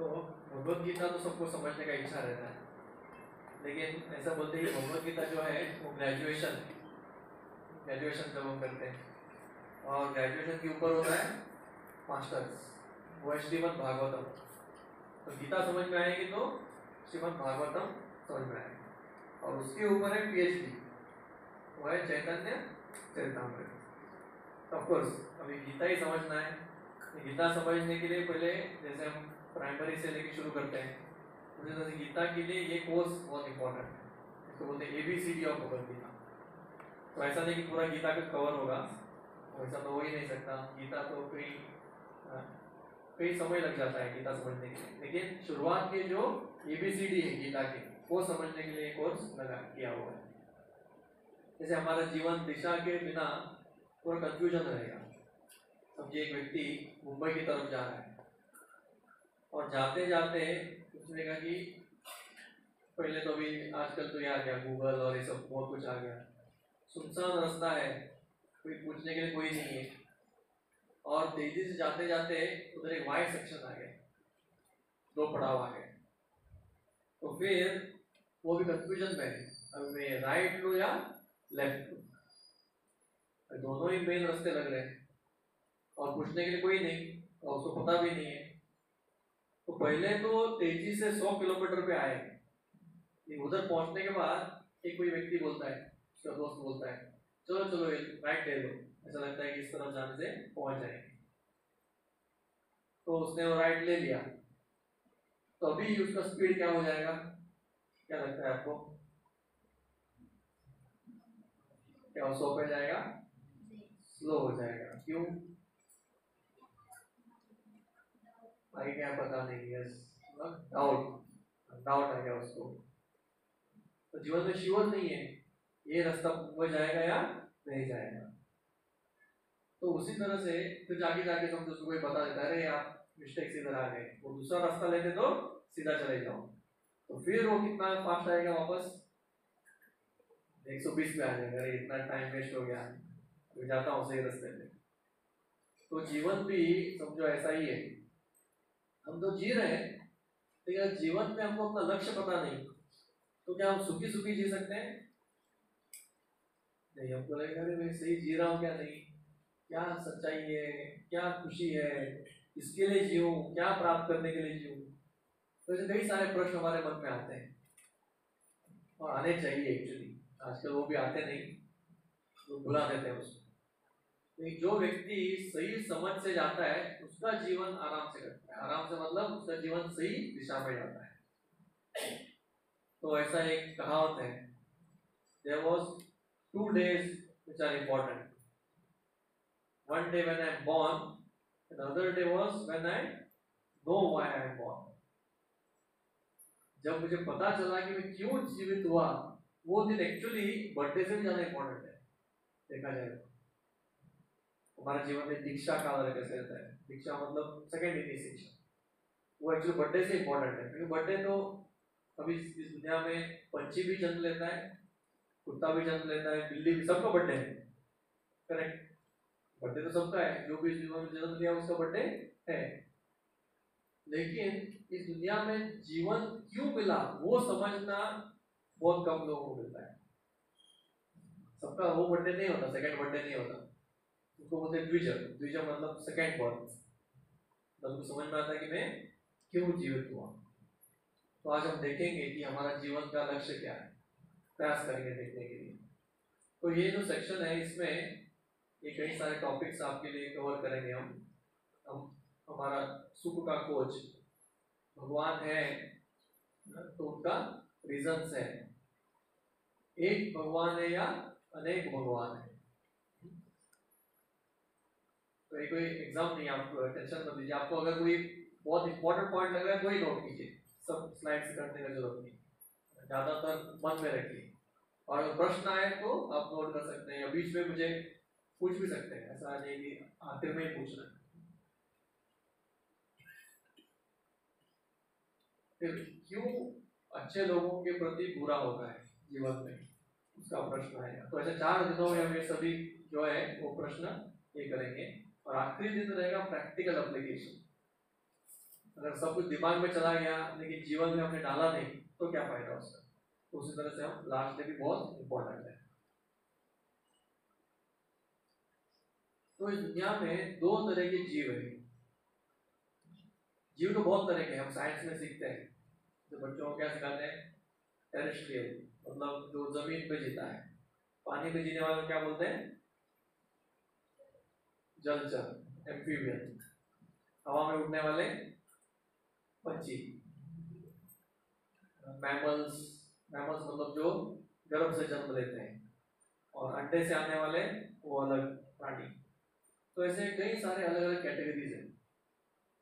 तो भगवत गीता तो सबको समझने का इच्छा रहता है, लेकिन ऐसा बोलते हैं कि भगवत गीता जो है वो ग्रेजुएशन जब हम करते हैं, और ग्रेजुएशन के ऊपर होता है मास्टर्स, वो है श्रीमद् भागवतम। तो गीता समझ में आएगी तो श्रीमद् भागवतम समझ में आएगी, और उसके ऊपर है PhD, वो है चैतन्य चरितामृत। ऑफ कोर्स अभी गीता ही समझना है। गीता समझने के लिए पहले जैसे हम प्राइमरी से लेके शुरू करते हैं, उसी तरह से गीता के लिए ये कोर्स बहुत इंपॉर्टेंट है। इसको बोलते हैं ABCD ऑफ भगवत गीता। तो ऐसा नहीं कि पूरा गीता का कवर होगा, वैसा तो हो ही नहीं सकता। गीता तो कई समय लग जाता है गीता समझने के लिए, लेकिन शुरुआत के जो ABCD है गीता के, वो समझने के लिए कोर्स लगा किया हुआ है। जैसे हमारा जीवन दिशा के बिना पूरा कंफ्यूजन रहेगा। समझिए एक व्यक्ति मुंबई की तरफ जा रहा है, और जाते जाते उसने कहा कि पहले तो अभी आजकल तो ये आ गया गूगल और ये सब बहुत कुछ आ गया, सुनसान रास्ता है, कोई पूछने के लिए कोई नहीं है, और तेजी से जाते जाते उधर एक वाई सेक्शन आ गया, 2 पड़ाव आ गए। तो फिर वो भी कंफ्यूजन में है, अब मैं राइट लूँ या लेफ्ट लूँ। दोनों ही मेन रास्ते लग रहे हैं और पूछने के लिए कोई नहीं, और उसको पता भी नहीं है। तो पहले तो तेजी से 100 किलोमीटर पे आए, उधर पहुंचने के बाद एक कोई व्यक्ति बोलता है, उसका दोस्त बोलता है चलो चलो राइट ले लो, ऐसा लगता है कि इस तरफ जाने से पहुंच जाएंगे। तो उसने वो राइट ले लिया, तो अभी उसका स्पीड क्या हो जाएगा, क्या लगता है आपको? क्या 100 पे जाएगा? स्लो हो जाएगा। क्यों? भाई क्या पता नहीं, यस डाउट आ गया उसको। तो जीवन में श्योर नहीं है ये रास्ता वो जाएगा या नहीं जाएगा। तो उसी तरह से फिर जाके समझो उसको कोई बता देता है अरे आप मिस्टेक से इधर आ गए, वो दूसरा रास्ता लेते तो सीधा चले जाओ। तो फिर वो कितना फास्ट आएगा वापस? 120 पे आ जाएगा, अरे इतना टाइम वेस्ट हो गया, मैं जाता हूँ सही रास्ते पे। तो जीवन भी समझो ऐसा ही है, हम तो जी रहे हैं, लेकिन जीवन में हमको अपना लक्ष्य पता नहीं, तो क्या हम सुखी सुखी जी सकते हैं? नहीं, हमको लगेगा अरे मैं सही जी रहा हूँ क्या नहीं, क्या सच्चाई है, क्या खुशी है, इसके लिए जीऊँ, क्या प्राप्त करने के लिए जीऊँ। तो ऐसे कई सारे प्रश्न हमारे मन में आते हैं, और आने चाहिए एक्चुअली, आजकल वो भी आते नहीं, वो भुला देते हैं उसको। लेकिन जो व्यक्ति सही समझ से जाता है उसका जीवन आराम से कटता है। आराम से मतलब उसका जीवन सही दिशा में जाता है। तो ऐसा एक कहावत है, there was 2 days which are important. One day when I am born, and the other day was when I know why I am born. जब मुझे पता चला कि मैं क्यों जीवित हुआ, वो दिन एक्चुअली बर्थडे से भी ज्यादा इंपॉर्टेंट है देखा जाए तो। हमारे जीवन में दीक्षा काल कैसे रहता है, दीक्षा मतलब सेकेंड इनिशिएशन, वो एक्चुअली बर्थडे से इंपॉर्टेंट है। क्योंकि बर्थडे तो अभी इस दुनिया में पंछी भी जन्म लेता है, कुत्ता भी जन्म लेता है, बिल्ली भी, सबका बर्थडे है, करेक्ट? बर्थडे तो सबका है, जो भी इस दुनिया में जन्म लिया उसका बर्थडे है। लेकिन इस दुनिया में जीवन क्यों मिला वो समझना बहुत कम लोगों को मिलता है। सबका वो बर्थडे नहीं होता, सेकंड बर्थडे नहीं होता, उसको बोलते हैं द्विज मतलब सेकंड बर्थ। तब तो समझ में आता है कि मैं क्यों जीवित हुआ। तो आज हम देखेंगे कि हमारा जीवन का लक्ष्य क्या है, प्रयास करेंगे देखने के लिए। तो ये जो सेक्शन है इसमें ये कई सारे टॉपिक्स आपके लिए कवर करेंगे हम हमारा सुख का खोज, भगवान है तो उनका रीजंस है, एक भगवान है या अनेक भगवान है। तो ये कोई एग्जाम नहीं, आप टेंशन मत लीजिए। आपको अगर कोई बहुत इंपॉर्टेंट पॉइंट लग रहा है कोई नोट कीजिए, सब स्लाइड्स करने का जरूरत नहीं, ज्यादातर मन में रखिए, और अगर प्रश्न आए तो आप नोट कर सकते हैं या बीच में मुझे पूछ भी सकते हैं, ऐसा नहीं कि आखिर में ही पूछना है। फिर क्यों अच्छे लोगों के प्रति बुरा होता है जीवन में, उसका प्रश्न आएगा। तो ऐसे 4 दिनों में हम ये सभी जो है वो प्रश्न ये करेंगे, और आखिरी दिन रहेगा प्रैक्टिकल एप्लीकेशन। अगर सब कुछ दिमाग में चला गया लेकिन जीवन में हमने डाला नहीं तो क्या फायदा उसका। तो उसी तरह से हम लास्ट डे भी बहुत इंपॉर्टेंट है। तो इस दुनिया में दो तरह के जीव है। जीव तो बहुत तरह के हम साइंस में सीखते हैं। जो बच्चों को क्या सिखाते हैं, टेरेस्ट्रियल मतलब जो जमीन पे जीता है। पानी में जीने वाले क्या बोलते हैं, जलचर एम्फीबियन। हवा में उड़ने वाले पक्षी, मैमल्स। मैमल्स मतलब जो गर्भ से जन्म लेते हैं, और अंडे से आने वाले वो अलग प्राणी। तो ऐसे कई सारे अलग अलग कैटेगरीज हैं।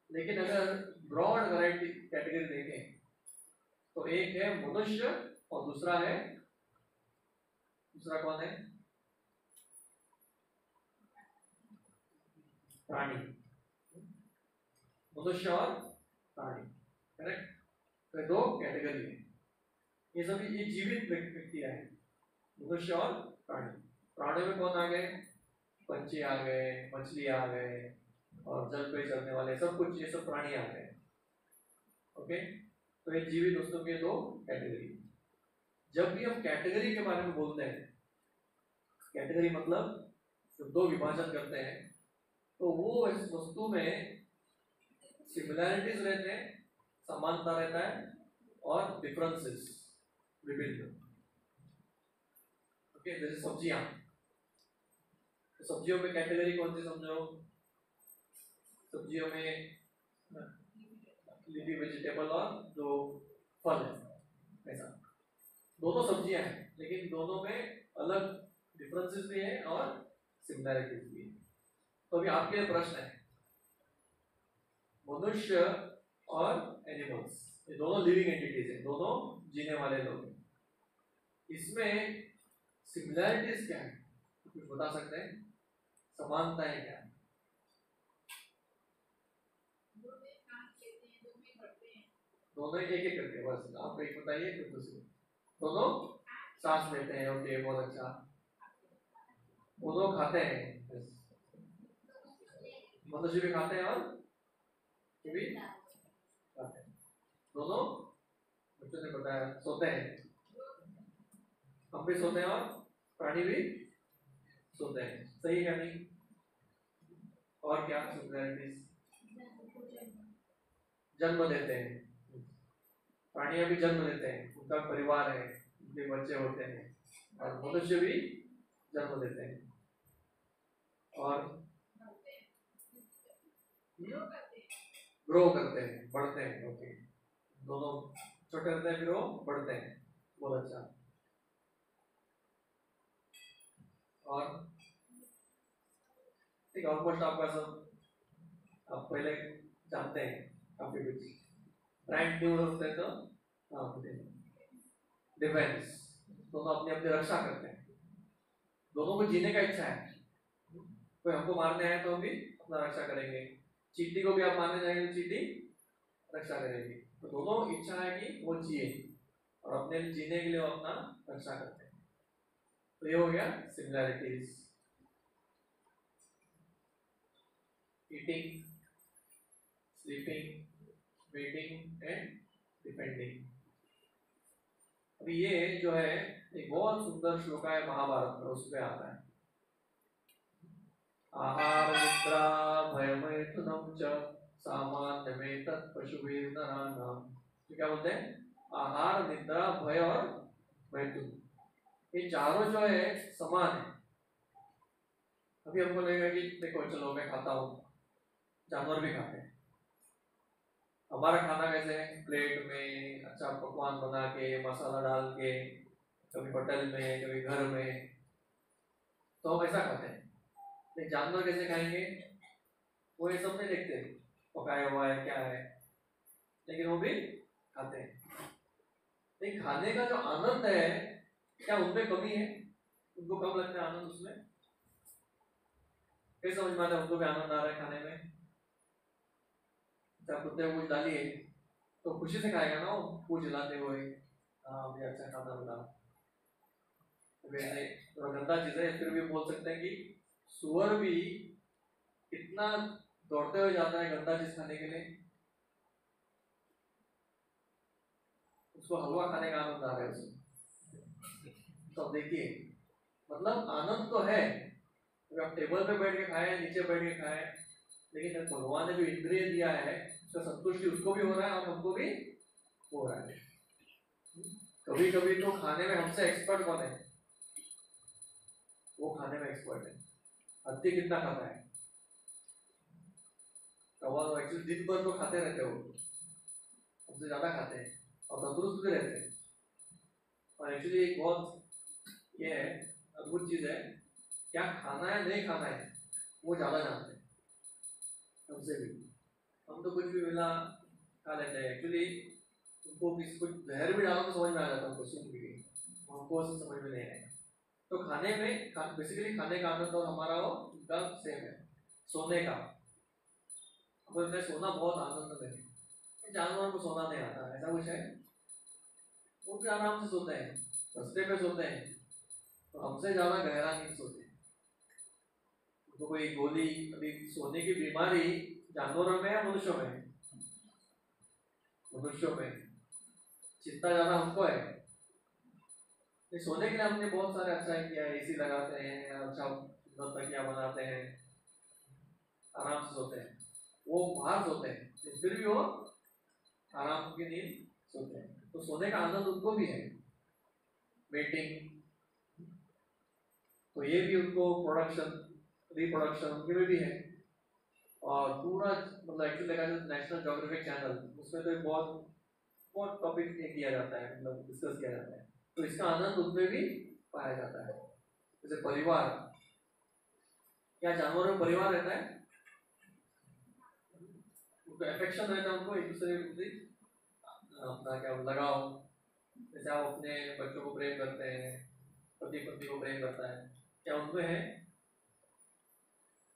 लेकिन अगर ब्रॉड वैरायटी कैटेगरी देखें तो एक है मनुष्य और दूसरा कौन है, प्राणी। मनुष्य और प्राणी, करेक्ट। तो दो कैटेगरी है। ये सभी ये जीवित व्यक्तियां हैं, मनुष्य और प्राणी। प्राणियों में कौन आ गए, पंछी आ गए, मछली आ गए, और जल पे चलने वाले सब कुछ, ये सब प्राणी आ गए। ओके, तो ये जीवित दोस्तों के दो कैटेगरी। जब भी हम कैटेगरी के बारे में बोलते हैं, कैटेगरी मतलब जो दो विभाजन करते हैं, तो वो इस वस्तु में सिमिलैरिटीज रहते हैं, समानता रहता है, और डिफरेंसेस विभिन्न। ओके, जैसे सब्जियां, तो सब्जियों में कैटेगरी कौन सी समझो, सब्जियों में लीफी वेजिटेबल और जो फल है, ऐसा दोनों सब्जियां हैं, लेकिन दोनों में अलग डिफरेंसेस भी है और सिमिलैरिटीज भी है। तो अभी आपके लिए प्रश्न है, मनुष्य और एनिमल्स ये दोनों लिविंग एंटिटीज है, दोनों जीने वाले लोग हैं। इसमें सिमिलैरिटीज क्या है, कुछ बता सकते हैं, समानताएं क्या है? दोनों एक एक करके, बस आप एक बताइए फिर दूसरे। दोनों सांस लेते हैं, ओके बहुत अच्छा। दोनों खाते हैं, मनुष्य भी खाते हैं और ये भी खाते हैं। दोनों बच्चों ने बताया सोते हैं, हम भी सोते हैं और प्राणी भी सोते हैं, सही है नहीं? और क्या सिमिलैरिटीज, जन्म लेते हैं, प्राणियां भी जन्म लेते हैं, उनका परिवार है, उनके बच्चे होते हैं, और मनुष्य भी जन्म लेते हैं और ग्रो करते हैं, बढ़ते हैं। ओके, दोनों छोटे होते हैं फिर वो बढ़ते हैं, बहुत अच्छा। और ठीक, ऑलमोस्ट आपका सब आप पहले जानते हैं काफी कुछ। ब्रांड न्यू होते हैं तो डिफेंस, दोनों अपनी अपनी रक्षा करते हैं, दोनों को जीने का इच्छा है। कोई हमको मारने आए तो हम भी अपना रक्षा करेंगे, चींटी को भी आप मारने जाएंगे तो चींटी रक्षा करेगी। तो दोनों इच्छा है कि वो जिए, और अपने जीने के लिए वो अपना रक्षा करते हैं। तो ये हो गया similarities, eating, sleeping, meeting and defending. अभी ये जो है एक बहुत सुंदर श्लोक है महाभारत में, उसमें आता है आहार निद्रा भयमैथुनं च सामान्यमेतत् पशुभिर्नराणां। तो क्या बोलते हैं, आहार निद्रा भय और मैथुन, ये चारों जो है समान है। अभी हमको लगेगा कि देखो चलो मैं खाता हूँ, जानवर भी खाते हैं। हमारा खाना कैसे है, प्लेट में अच्छा पकवान बना के मसाला डाल के, कभी होटल में कभी घर में, तो हम ऐसा खाते हैं। लेकिन जानवर कैसे खाएंगे, वो ये सब नहीं देखते पकाया हुआ है क्या है, लेकिन वो भी खाते हैं। लेकिन खाने का जो आनंद है, क्या उनमें कमी है, उनको कम लगता है आनंद उसमें? कैसे समझ में आता है उनको भी आनंद आ रहा है खाने में? जब कुत्ते को कुछ डालिए तो खुशी से खाएगा ना, वो चिल्लाते हुए, हाँ मुझे अच्छा खाना मिला। वैसे थोड़ा गंदा चीज है, फिर भी बोल सकते हैं कि सुअर भी कितना दौड़ते हुए जाता है गंदा चीज खाने के लिए, उसको हलवा खाने का आनंद आ रहा है उसको। तो देखिए मतलब आनंद तो है, अगर आप टेबल पे बैठ के खाए, नीचे बैठ के खाए, लेकिन भगवान ने जो इंद्रिय दिया है उसका संतुष्टि उसको भी हो रहा है और हमको भी हो रहा है। कभी कभी तो खाने में हमसे एक्सपर्ट कौन है? वो खाने में एक्सपर्ट है। हत्ती कितना खाता है? कौवा तो एक्चुअली दिन भर तो खाते रहते हो, हमसे ज्यादा खाते हैं और तंदुरुस्त भी रहते हैं। और एक्चुअली एक बहुत ये है, अद्भुत चीज है, क्या खाना है नहीं खाना है वो ज्यादा जानते हैं हमसे भी। हम तो कुछ भी मिला खा लेते हैं। एक्चुअली उनको कुछ जहर भी डालो तो समझ में आ जाता है उनको, सूख भी हमको समझ में नहीं आएगा। तो खाने में बेसिकली खाने का आनंद और हमारा वो उनका सेम है। सोने का हमको सोना बहुत आनंद है, जानवर को सोना नहीं आता, ऐसा कुछ है? वो भी आराम से सोते हैं, रास्ते पे सोते हैं, तो हमसे ज्यादा गहरा नींद सोते हैं। तो कोई गोली अभी सोने की बीमारी जानवरों में या मनुष्यों में? मनुष्यों में चिंता ज्यादा हमको है। सोने के लिए हमने बहुत सारे अच्छा किया है, एसी लगाते हैं, अच्छा तकिया बनाते हैं, आराम से सोते हैं। वो बाहर सोते हैं फिर भी वो आराम की नींद सोते हैं। तो सोने का आनंद उनको भी है। मीटिंग तो ये भी उनको प्रोडक्शन रिप्रोडक्शन उनके में भी है। और पूरा मतलब एक्चुअली देखा जाए नेशनल ज्योग्राफिक चैनल उसमें तो बहुत बहुत टॉपिक किया जाता है, मतलब डिस्कस किया जाता है। तो इसका आनंद उनमें भी पाया जाता है। जैसे परिवार, क्या जानवरों में परिवार रहता है? उनको अफेक्शन रहता है, उनको एक दूसरे के प्रति अपना क्या लगाओ। जैसे आप अपने बच्चों को प्रेम करते हैं, पति पत्नी को प्रेम करता है, क्या उनमें है?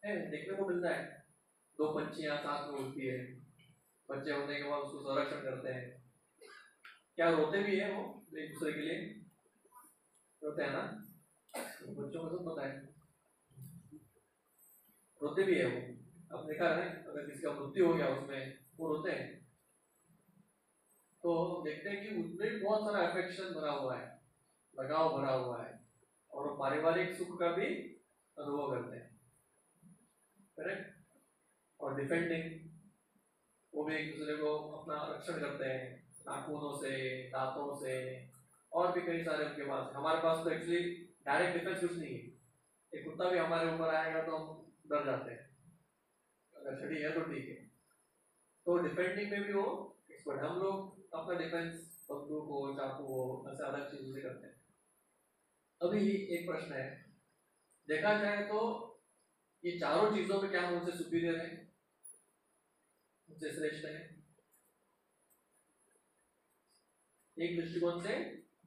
देखने को मिलता है। दो पंछियां साथ में उड़ती है, बच्चे होने के बाद उसको संरक्षण करते हैं। क्या रोते भी है वो एक दूसरे के लिए? रोते हैं ना, बच्चों को सब पता है, रोते भी है वो। अब देखा है अगर किसी का मृत्यु हो गया उसमें वो रोते हैं, तो देखते हैं कि उसमें भी बहुत सारा अफेक्शन भरा हुआ है, लगाव भरा हुआ है, और वो पारिवारिक सुख का भी अनुभव करते हैं। करेक्ट। और डिफेंडिंग, वो भी एक दूसरे को अपना रक्षण करते हैं नाखूनों से, दांतों से, और भी कई सारे उनके पास। हमारे पास तो एक्चुअली डायरेक्ट डिफेंस कुछ नहीं है। एक कुत्ता भी हमारे ऊपर आएगा तो हम डर जाते हैं, अगर छड़ी है तो ठीक है। तो डिफेंडिंग में भी वो एक्सपर्ट। हम लोग अपना डिफेंस बंदूक हो, चाकू हो, ऐसे अलग चीजों से करते हैं। अभी एक प्रश्न है, देखा जाए तो ये चारों चीजों में क्या हम उनसे सुपीरियर है, उनसे श्रेष्ठ है? एक दृष्टिकोण से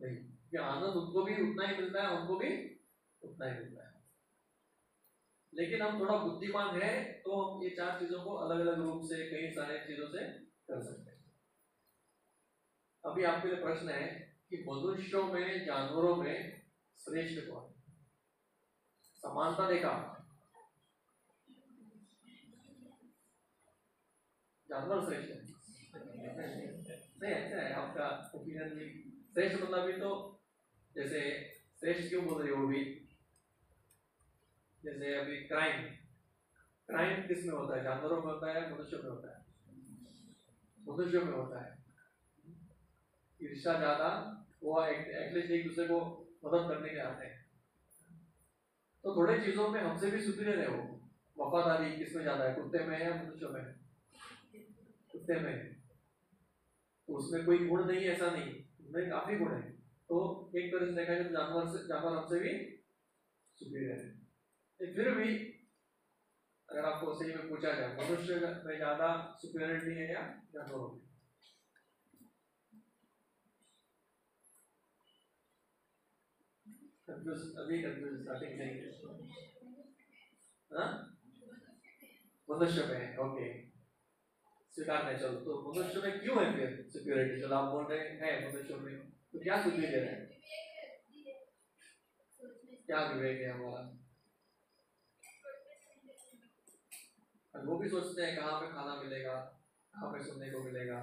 नहीं, कि आनंद उनको भी उतना ही मिलता है, उनको भी उतना ही मिलता है। लेकिन हम थोड़ा बुद्धिमान है तो हम ये चार चीजों को अलग अलग रूप से कई सारे चीजों से कर सकते हैं। अभी आपके लिए प्रश्न है कि मनुष्यों में जानवरों में श्रेष्ठ कौन? समानता देखा, जानवर श्रेष्ठ है नहीं, अच्छा है आपका ओपिनियन भी। श्रेष्ठ मतलब भी तो जैसे श्रेष्ठ क्यों बोल रही हो भी, जैसे अभी क्राइम, क्राइम किस में होता है? जानवरों में होता है, मनुष्यों में होता है? मनुष्यों में होता है। ईर्ष्या ज्यादा, वो एटलीस्ट एक दूसरे को मदद करने के आते हैं। तो थोड़े चीजों में हमसे भी सुपीरियर है वो। वफादारी किसमें ज्यादा है, कुत्ते में या मनुष्यों में? कुत्ते में। तो उसमें कोई गुण नहीं है ऐसा नहीं, उसमें काफी गुण है। तो एक तरह से देखा जाए तो जानवर हमसे भी सुपीरियर है। फिर भी अगर आपको सही में पूछा जाए मनुष्य में ज्यादा सुपीरियरिटी है या जानवरों में? अभी कंफ्यूज स्टार्टिंग नहीं है। हाँ, मनुष्य में है, ओके, स्वीकार नहीं। चलो, तो मनुष्य में क्यों है फिर सुपीरियरिटी? चलो आप बोल रहे हैं मनुष्य में, तो क्या सुपीरियर है? क्या विवेक है हमारा? वो भी सोचते हैं कहाँ पे खाना मिलेगा, कहाँ पे सुनने को मिलेगा।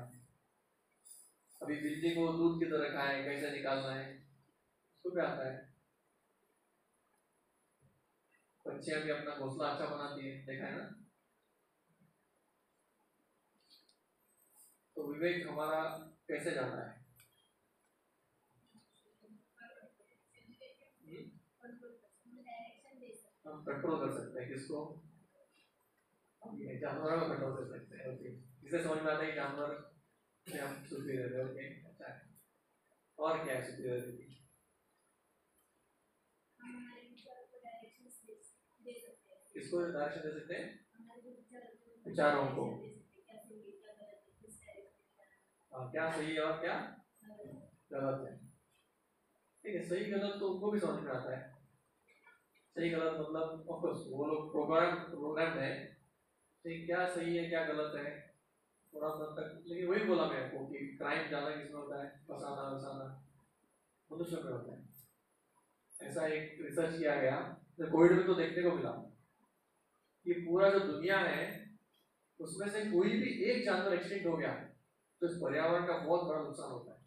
अभी बिल्ली को दूध की तरह खाए, कैसे निकालना है उसको भी आता है। पक्षियां भी अपना घोंसला अच्छा बनाती है, देखा है ना। तो विवेक हमारा कैसे जाना है? हम कंट्रोल कर सकते हैं किसको? जानवरों को कंट्रोल कर सकते हैं। ओके, इसे समझ में आता है कि जानवर से हम सुपीरियर है। ओके, अच्छा है। और क्या है सुपीरियरिटी? किसको डायरेक्शन दे सकते हैं? विचारों को। क्या सही है और क्या गलत है। ठीक है, सही गलत तो उनको भी समझ में आता है। सही गलत मतलब ऑफकोर्स वो लोग प्रोग्राम है, ठीक क्या सही है क्या गलत है थोड़ा तक। लेकिन वही बोला मैं आपको कि क्राइम ज्यादा किसमें होता है? फसाना वसाना मनुष्य में होता है। ऐसा एक रिसर्च किया गया, तो कोविड में तो देखने को मिला कि पूरा जो दुनिया है उसमें से कोई भी एक जानवर एक्सटिंक्ट हो गया तो इस पर्यावरण का बहुत बड़ा नुकसान होता है।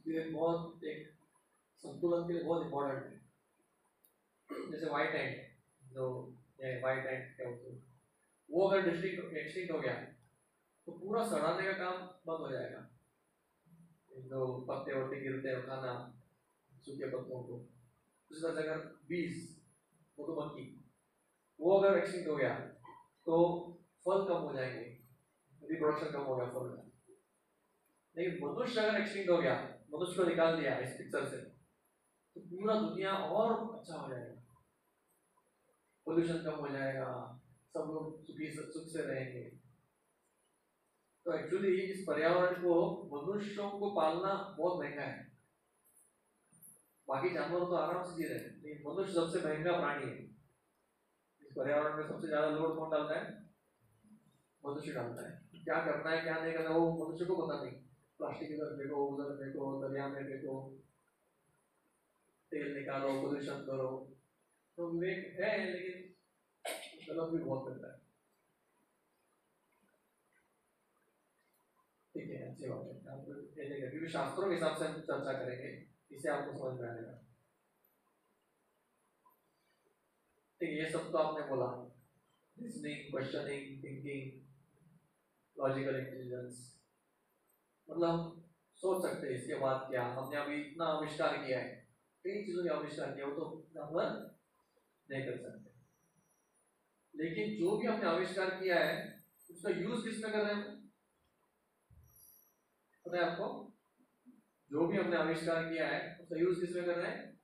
ये बहुत एक संतुलन के लिए बहुत इंपॉर्टेंट है। जैसे व्हाइट एंट, जो व्हाइट एंट क्या होते हैं, वो अगर एक्सटिंक्ट हो गया तो पूरा सड़ाने का काम बंद हो जाएगा। जो पत्ते वत्ते गिरते हैं खाना सूखे पत्तों को, उस तरह से अगर बीज मधुमक्खी वो अगर एक्सटिंक्ट हो गया तो फल कम हो जाएंगे, रिप्रोडक्शन कम हो गया फल का। लेकिन मनुष्य अगर एक्सटिंक्ट हो गया, मनुष्य को निकाल दिया इस पिक्चर से, तो पूरा दुनिया और अच्छा हो जाएगा, पोल्यूशन कम हो जाएगा, सब लोग सुख से रहेंगे। तो एक्चुअली इस पर्यावरण को मनुष्यों को पालना बहुत महंगा है। बाकी जानवर तो आराम से जी रहे हैं, लेकिन मनुष्य सबसे महंगा प्राणी है। इस पर्यावरण में सबसे ज्यादा लोड कौन डालता है? मनुष्य डालता है। क्या करना है क्या नहीं करना है वो मनुष्य को पता नहीं। प्लास्टिक इधर फेंको, उधर फेंको, दरिया में फेंको, तेल निकालो, पोल्यूशन करो। तो विवेक है लेकिन गलत भी बहुत करता है। ठीक है, अच्छी बात है। आप क्योंकि शास्त्रों के हिसाब से हम चर्चा करेंगे, इसे आपको समझ में आएगा। ठीक है, ये सब तो आपने बोला, reasoning, questioning, thinking, logical intelligence. मतलब सोच सकते हैं इसके बाद क्या, हमने अभी इतना आविष्कार किया है, कई चीजों का आविष्कार किया, वो तो जानवर नहीं कर सकते। लेकिन जो भी हमने आविष्कार किया है उसका यूज किसमें कर रहे हैं? पता है आपको? जो भी हमने आविष्कार किया है उसका यूज किसमें कर रहे हैं?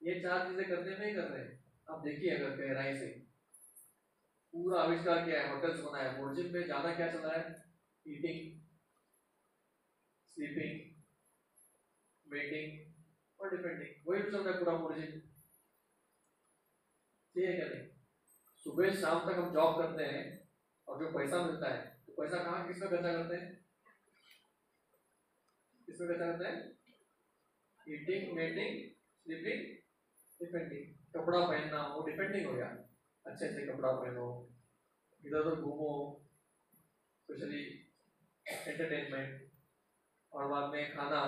ये चार चीजें करने में ही कर रहे हैं। आप देखिए अगर गहराई से पूरा आविष्कार किया है, होटल्स बनाया, ओरिजिन में ज्यादा क्या चला है? ईटिंग, स्लीपिंग, वेटिंग और डिपेंडिंग, वही तो चल रहा है पूरा ओरिजिन। ठीक है क्या नहीं? सुबह शाम तक हम जॉब करते हैं और जो पैसा मिलता है तो पैसा कहाँ किसमें खर्चा करते हैं? किसमें खर्चा करते हैं? Eating, waiting, sleeping, depending. कपड़ा पहनना वो डिपेंडिंग हो गया, अच्छे से कपड़ा पहनो, इधर उधर घूमो, स्पेशली एंटरटेनमेंट, और बाद में खाना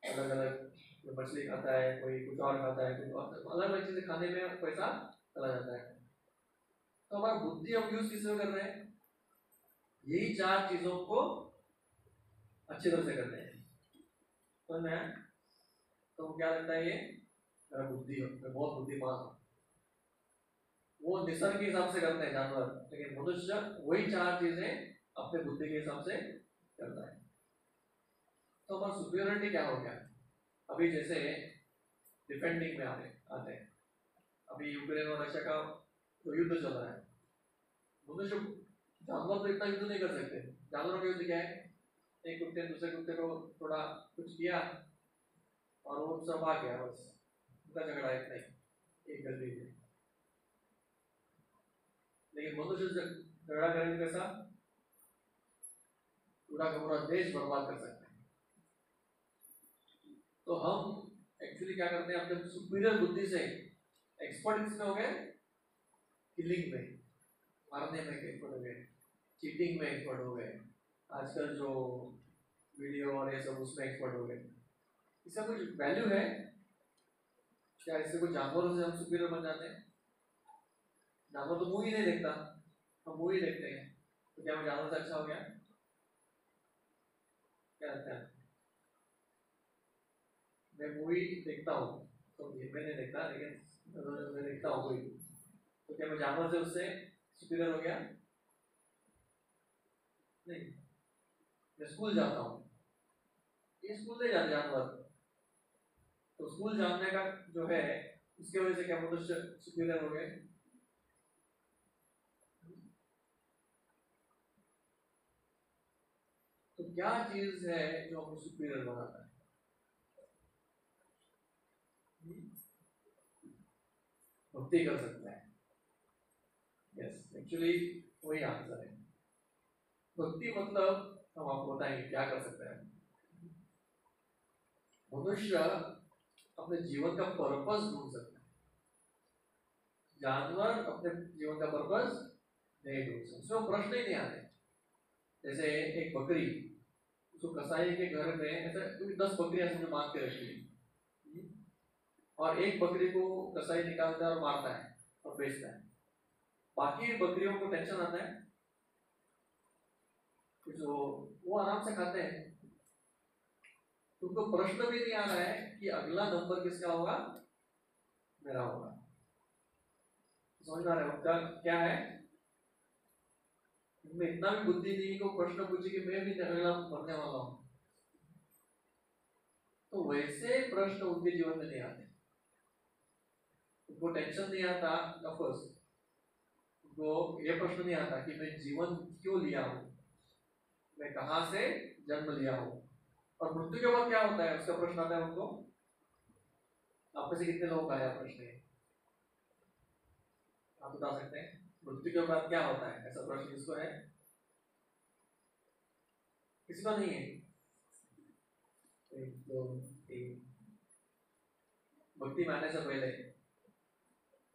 अलग अलग, कोई मछली खाता है, कोई कुछ और खाता है, कुछ और अलग अलग चीजें खाने में पैसा चला जाता है। तो हमारा बुद्धि हम यूज किसमें कर रहे हैं? यही चार चीजों को अच्छी तरह से करते हैं। समझ में आया? तो क्या लगता है ये मेरा बुद्धि हो, मैं बहुत बुद्धिमान हूँ। वो निसर्ग के हिसाब से करते हैं जानवर, लेकिन मनुष्य वही चार चीजें अपने बुद्धि के हिसाब से करता है। तो हमारा सुपीरियरिटी क्या हो गया? अभी जैसे डिफेंडिंग में आते हैं, अभी यूक्रेन और रशिया का जो युद्ध चल रहा है, मनुष्य जानवर तो इतना युद्ध नहीं कर सकते। जानवरों का युद्ध क्या है? एक कुत्ते दूसरे कुत्ते को थोड़ा कुछ किया और वो दूसरा भाग गया, बस उनका झगड़ा इतना ही, एक गलती है। लेकिन मनुष्य झगड़ा करेंगे कैसा? पूरा का पूरा देश बर्बाद कर सकते हैं। तो हम एक्चुअली क्या करते हैं, अपने सुपीरियर बुद्धि से एक्सपर्ट किसमें हो गए? किलिंग में, मारने में एक्सपर्ट हो गए, चीटिंग में एक्सपर्ट हो गए। आजकल जो वीडियो और ये सब उसमें एक्सपर्ट हो गए। इसका कुछ वैल्यू है क्या? इससे कुछ जानवरों से हम सुपीरियर बन जाते हैं? जानवर तो मूवी नहीं देखता, हम मूवी देखते हैं, तो क्या मैं जानवर से अच्छा हो गया? क्या लगता है? मैं मूवी देखता हूँ तो मैं नहीं देखता, लेकिन मैं देखता हूँ कोई, तो क्या मैं जानवर से उससे सुपीरियर हो गया? नहीं। मैं स्कूल जाता हूँ, ये स्कूल नहीं जाते जानवर, तो स्कूल जानने का जो है उसके वजह से क्या मनुष्य सुपीरियर हो गए? तो क्या चीज है जो हमें सुपीरियर बनाता है? भक्ति कर सकता है। यस, एक्चुअली वही आंसर है। भक्ति मतलब हम आपको बताएंगे क्या कर सकते हैं। मनुष्य अपने जीवन का पर्पस ढूंढ सकता है, जानवर अपने जीवन का पर्पस नहीं ढूंढ सकते, उसमें प्रश्न ही नहीं आते। जैसे एक बकरी, उसको कसाई के घर में ऐसा 10 बकरियां समझो बांध के रखी है, और एक बकरी को कसाई निकालता है और मारता है और बेचता है, बाकी बकरियों को टेंशन आता है? जो वो आराम से खाते हैं, उनको प्रश्न भी नहीं आ रहा है कि अगला नंबर किसका होगा? मेरा होगा। समझ आ रहा है उनका क्या है? उनमें इतना भी बुद्धि नहीं को प्रश्न पूछे कि मैं भी अगला मरने वाला हूं। तो वैसे प्रश्न उनके जीवन में नहीं आते, उनको टेंशन नहीं आता। ऑफकोर्स उनको ये प्रश्न नहीं आता कि मैं जीवन क्यों लिया हूं, मैं कहां से जन्म लिया हूं, और मृत्यु के बाद क्या होता है उसका प्रश्न आता है उनको। आप में से कितने लोगों का आया प्रश्न है? आप बता सकते हैं मृत्यु के बाद क्या होता है, ऐसा प्रश्न किसको है? किसी को नहीं है? एक दो तीन। भक्ति मानने से पहले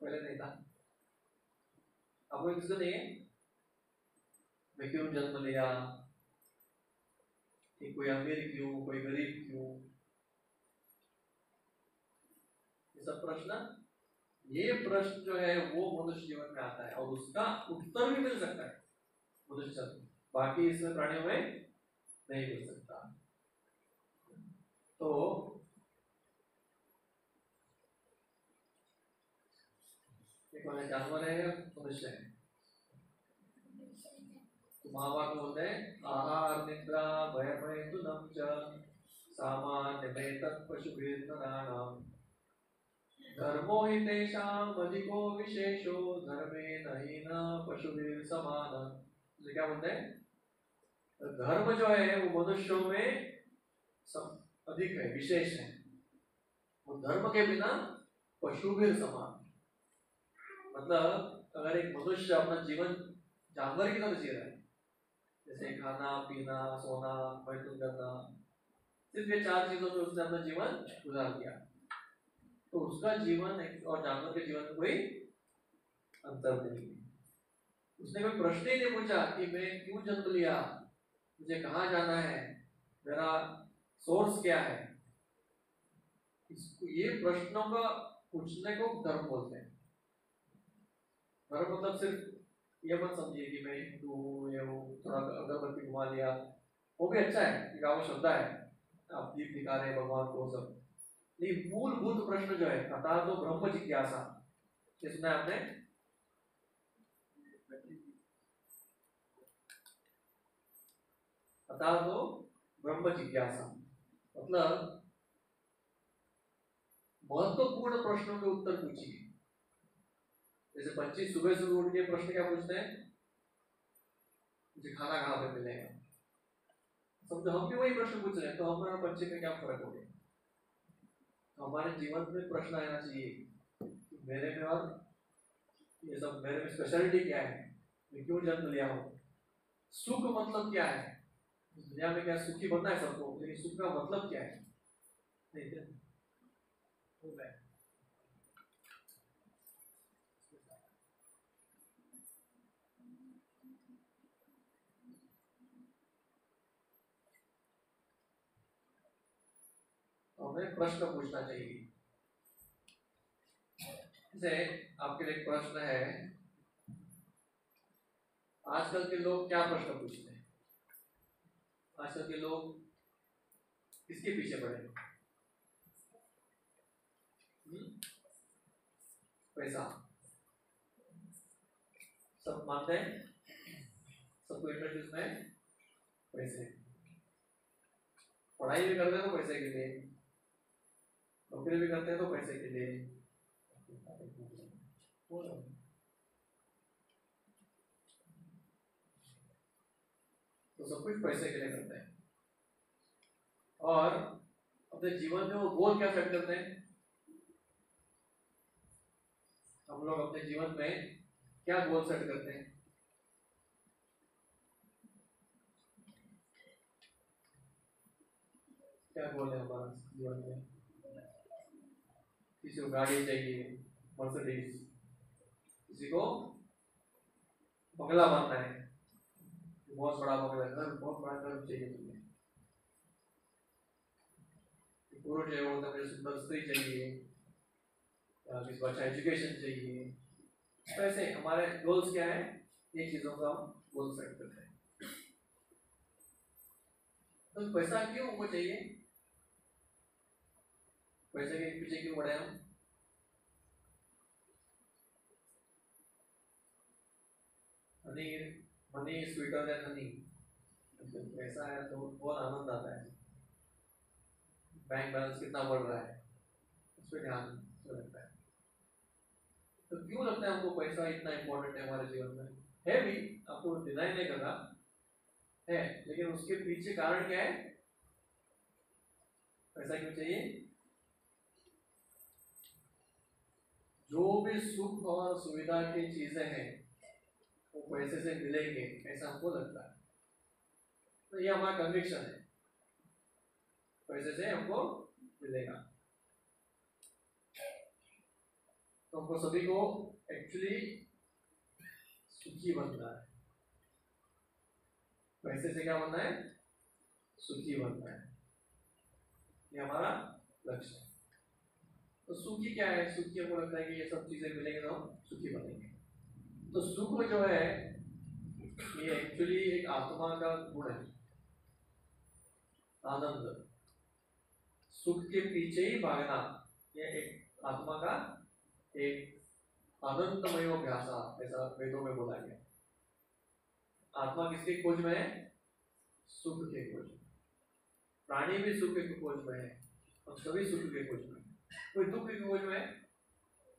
पहले नहीं था? आपको किसी को नहीं है? मैं क्यों जन्म लिया, कि कोई अमीर क्यों, कोई गरीब क्यों, ये सब प्रश्न, ये प्रश्न जो है वो मनुष्य जीवन में आता है और उसका उत्तर भी मिल सकता है मनुष्य, बाकी इसमें प्राणियों में नहीं मिल सकता। तो एक वाले जानवर है, मनुष्य है। तो महाभारत में बोलते हैं आहार निद्रा भय मैथुनम च सामान्य में तत्पशुभिर् नराणाम धर्मो हि तेषाम् अधिको विशेषो धर्मे नहि न पशुभिर् समान। तो क्या बोलते हैं? धर्म जो है वो मनुष्यों में अधिक है, विशेष है, वो धर्म के बिना पशुभिर् समान। मतलब अगर एक मनुष्य अपना जीवन जानवर की तरह जी रहा है, जैसे खाना पीना सोना मैथुन करना, सिर्फ ये 4 चीजों में उसने अपना जीवन गुजार दिया, तो उसका जीवन और जानवर के जीवन में कोई अंतर नहीं है। उसने कोई प्रश्न ही नहीं पूछा कि मैं क्यों जन्म लिया, मुझे कहाँ जाना है, मेरा सोर्स क्या है। ये प्रश्नों का पूछने को धर्म बोलते हैं। धर्म मतलब सिर्फ ये मत समझिए कि मैं हिंदू हूँ, ये हूँ, थोड़ा अगरबत्ती घुमा लिया, वो भी अच्छा है, एक आवश्यक श्रद्धा है, आप दीप दिखा रहे हैं भगवान को सब, लेकिन मूलभूत प्रश्न जो है अर्थात तो ब्रह्म जिज्ञासा, ये सुना है आपने? अर्थात तो ब्रह्म जिज्ञासा मतलब महत्वपूर्ण प्रश्नों के उत्तर पूछिए। जैसे बच्चे सुबह सुबह उठ के प्रश्न क्या पूछते हैं? मुझे खाना कहाँ पे मिलेगा। समझो हम भी वही प्रश्न पूछ रहे हैं, तो हमारा बच्चे में क्या फर्क हो गया? तो हमारे जीवन में प्रश्न आना चाहिए कि मेरे में और ये सब मेरे में स्पेशलिटी क्या है, मैं क्यों जन्म लिया हूँ, सुख मतलब क्या है, दुनिया में क्या सुखी बनना है सबको, लेकिन सुख का मतलब क्या है? नहीं क्या? हमें प्रश्न पूछना चाहिए। जैसे आपके लिए एक प्रश्न है, आजकल के लोग क्या प्रश्न पूछते हैं? आजकल के लोग किसके पीछे पड़े? पैसा। सब मानते हैं, सबको इंटरेस्ट इसमें पैसे। पढ़ाई भी करते हैं तो पैसे के लिए, नौकरी भी करते हैं तो पैसे के लिए, तो सब कुछ पैसे के लिए करते हैं। और अपने जीवन में वो गोल क्या सेट करते हैं? हम लोग अपने जीवन में क्या गोल सेट करते हैं? क्या गोल है हमारा जीवन में? किसी को गाड़ी चाहिए, मर्सिडीज, किसी को बंगला बनना है, बहुत बड़ा बंगला, घर बहुत बड़ा घर चाहिए तुम्हें, पुरुष है वो मुझे सुंदर स्त्री चाहिए, किसी को अच्छा एजुकेशन चाहिए। वैसे हमारे गोल्स क्या है? ये चीजों का हम गोल सेट करते हैं। तो पैसा क्यों हमको चाहिए? पैसे के पीछे क्यों पड़े हम? Money sweeter than Honey. पैसा है तो बहुत आनंद आता है। बैंक बैलेंस कितना बढ़ रहा है उस पर ध्यान लगता है। तो क्यों लगता है हमको पैसा इतना इम्पोर्टेंट है हमारे जीवन में? है भी, आपको डिनाई नहीं करना है, लेकिन उसके पीछे कारण क्या है? पैसा क्यों चाहिए? जो भी सुख और सुविधा की चीजें हैं वो पैसे से मिलेंगे, ऐसा हमको लगता है। तो ये हमारा कन्विक्शन है, पैसे से हमको मिलेगा। तो हमको सभी को एक्चुअली सुखी बनना है। पैसे से क्या बनना है? सुखी बनना है, ये हमारा लक्ष्य है। तो सुखी क्या है? सुखी हमको लगता है कि ये सब चीजें मिलेंगे तो हम सुखी बनेंगे। तो सुख जो है ये एक्चुअली एक आत्मा का गुण है, आनंद। सुख के पीछे ही भागना, ये एक आत्मा का एक आनंदमय अभ्यास, ऐसा वेदों में बोला गया। आत्मा किसके खोज में है? सुख के खोज में। प्राणी भी सुख के खोज में है, हम सभी सुख के खोज में। कोई दुख के खोज में है,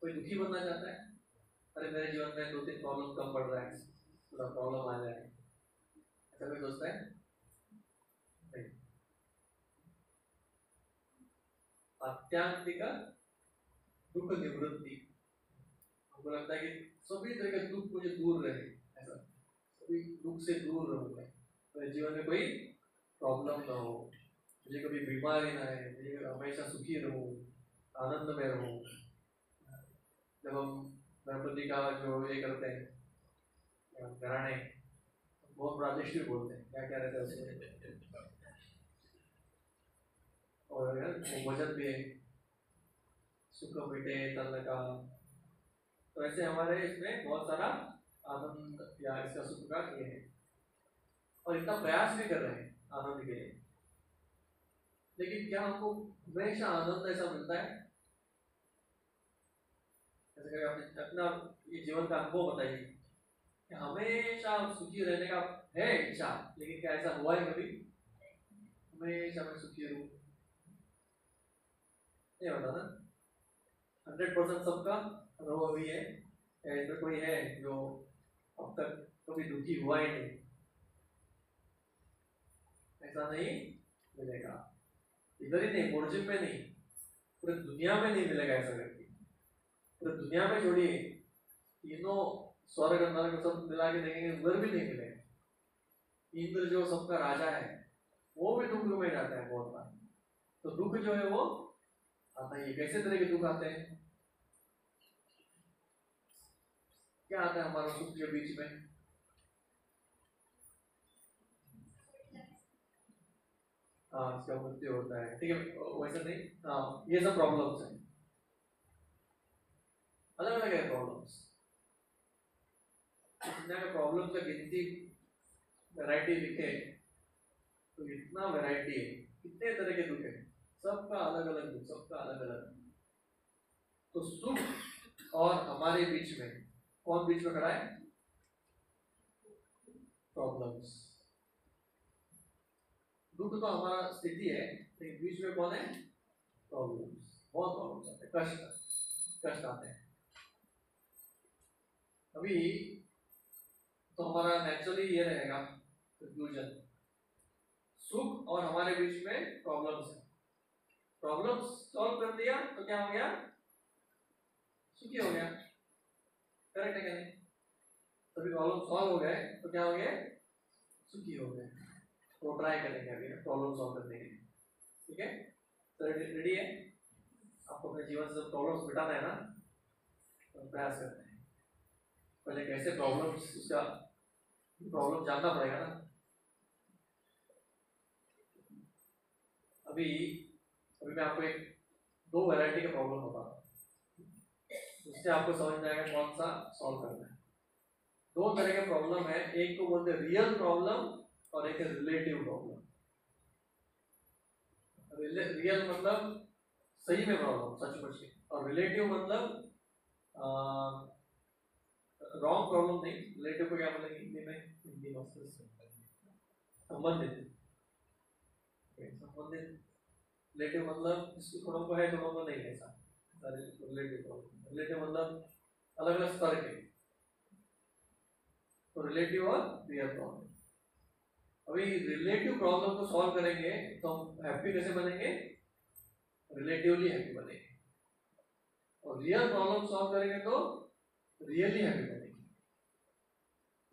कोई दुखी बनना चाहता है, अरे मेरे जीवन में 2-3 प्रॉब्लम कम पड़ रहा है, थोड़ा प्रॉब्लम आ जाए, ऐसा कोई सोचता है? नहीं। आत्यांतिक दुख निवृत्ति, हमको लगता है कि सभी तरह के दुख मुझे दूर रहे, ऐसा सभी दुख से दूर रहूंगा, मेरे जीवन में कोई प्रॉब्लम ना हो, मुझे कभी बीमारी ना है, मुझे हमेशा सुखी रहूं, आनंद में रहूं। जब हम गणपति का जो ये करते हैं घराने, बहुत बड़ा दृष्टि बोलते हैं, क्या क्या रहता है उसमें, और वजन भी है, सुख मिटे तन का। तो ऐसे हमारे इसमें बहुत सारा आनंद या इसका सुख का ये है, और इतना प्रयास भी कर रहे हैं आनंद के लिए। लेकिन क्या हमको हमेशा आनंद ऐसा मिलता है? जैसे कि आपने अपना ये जीवन का अनुभव बताइए कि हमेशा सुखी रहने का है इच्छा, लेकिन क्या ऐसा हुआ है कभी? हमेशा मैं सुखी रहूं, नहीं होता ना। 100% सबका अनुभव भी है, ऐसा कोई है जो अब तक कभी दुखी हुआ ही नहीं? ऐसा नहीं मिलेगा, इधर ही नहीं, मोर्जिम में नहीं, पूरे दुनिया में नहीं मिलेगा ऐसा व्यक्ति। पूरे दुनिया में छोड़िए, तीनों स्वर्ग नरक सब मिला के देखेंगे, उधर भी नहीं मिलेगा। इंद्र जो सबका राजा है वो भी दुख में जाता है बहुत बार। तो दुख जो है वो आता है। कैसे तरह के दुख आते हैं? क्या आता है हमारा सुख के बीच में? इसका मृत्यु होता है, ठीक है, वैसे नहीं, ये सब प्रॉब्लम्स हैं, अलग अलग है प्रॉब्लम्स। दुनिया में प्रॉब्लम का गिनती वैरायटी लिखे तो इतना वैरायटी है, कितने तरह के दुख है, सबका अलग अलग दुख, सबका अलग अलग। तो सुख और हमारे बीच में कौन बीच में खड़ा है? प्रॉब्लम्स। दुख तो हमारा स्थिति है, लेकिन बीच में कौन है? प्रॉब्लम्स। बहुत प्रॉब्लम्स आते हैं, कष्ट आते हैं। अभी तो हमारा नेचुरली ये रहेगा कंफ्यूजन, सुख और हमारे बीच में प्रॉब्लम्स है, प्रॉब्लम्स सॉल्व कर दिया तो क्या हो गया? सुखी हो गया। करेक्ट है क्या नहीं? सभी प्रॉब्लम सॉल्व हो गए तो क्या हो गए? सुखी हो गए। तो ट्राई करेंगे अभी प्रॉब्लम सॉल्व करने के लिए, ठीक है? तो रेडी है? आपको अपने जीवन से प्रॉब्लम्स मिटाना है ना, तो प्रयास करते हैं। पहले कैसे प्रॉब्लम्स, उसका प्रॉब्लम जानना पड़ेगा ना। अभी मैं आपको एक दो वैरायटी का प्रॉब्लम बताता हूँ, उससे आपको समझ में आएगा कौन सा सॉल्व करना है। दो तरह के प्रॉब्लम है, एक को बोलते हैं रियल प्रॉब्लम और एक है रिलेटिव प्रॉब्लम। रियल मतलब सही में प्रॉब्लम, सचमुच की, और रिलेटिव मतलब रॉन्ग प्रॉब्लम नहीं। रिलेटिव को क्या बोलेंगे हिंदी में? हिंदी में संबंधित। रिलेटिव मतलब इसको थोड़ा को है, थोड़ा को नहीं है, ऐसा रिलेटिव प्रॉब्लम। रिलेटिव मतलब अलग अलग स्तर के, तो रिलेटिव और रियल प्रॉब्लम। अभी रिलेटिव प्रॉब्लम को सॉल्व करेंगे तो हम हैप्पी कैसे बनेंगे? रिलेटिवली हैप्पी बनेंगे। और रियल प्रॉब्लम सॉल्व करेंगे तो रियली हैप्पी बनेंगे।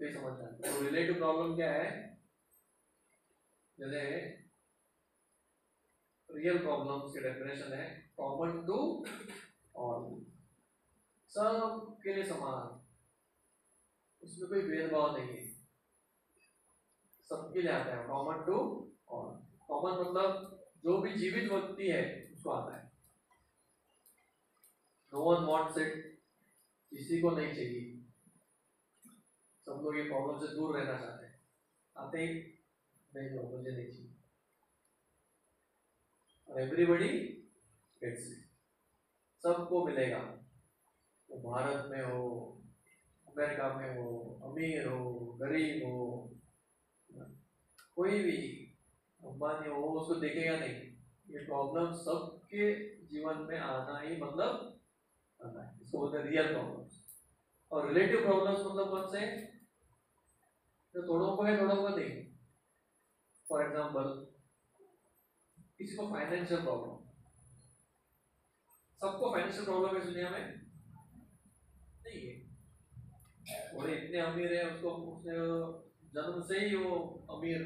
ये समझ में आता है? तो रिलेटिव प्रॉब्लम क्या है? जैसे रियल प्रॉब्लम की डेफिनेशन है कॉमन टू ऑल, सब के लिए समान, उसमें कोई भेदभाव नहीं है, सबके लिए आता है, कॉमन टू ऑल। कॉमन मतलब जो भी जीवित व्यक्ति है उसको आता है। नो वन वांट्स इट, किसी को नहीं चाहिए, सब लोग ये प्रॉब्लम से दूर रहना चाहते हैं, आते ही नहीं, लो मुझे नहीं चाहिए। और एवरीबडी गेट्स इट, सबको मिलेगा, वो भारत में हो, अमेरिका में हो, अमीर हो, गरीब हो, कोई भी अंबानी हो, उसको देखेगा नहीं। ये प्रॉब्लम सबके जीवन में आना ही मतलब आना है, इसको बोलते हैं रियल प्रॉब्लम्स। और रिलेटिव प्रॉब्लम्स मतलब कौन से? जो थोड़ों को है, थोड़ों को नहीं। फॉर एग्जाम्पल किसी को फाइनेंशियल प्रॉब्लम, सबको फाइनेंशियल प्रॉब्लम है दुनिया में नहीं है, और इतने अमीर है, उसको उसने जन्म से ही वो अमीर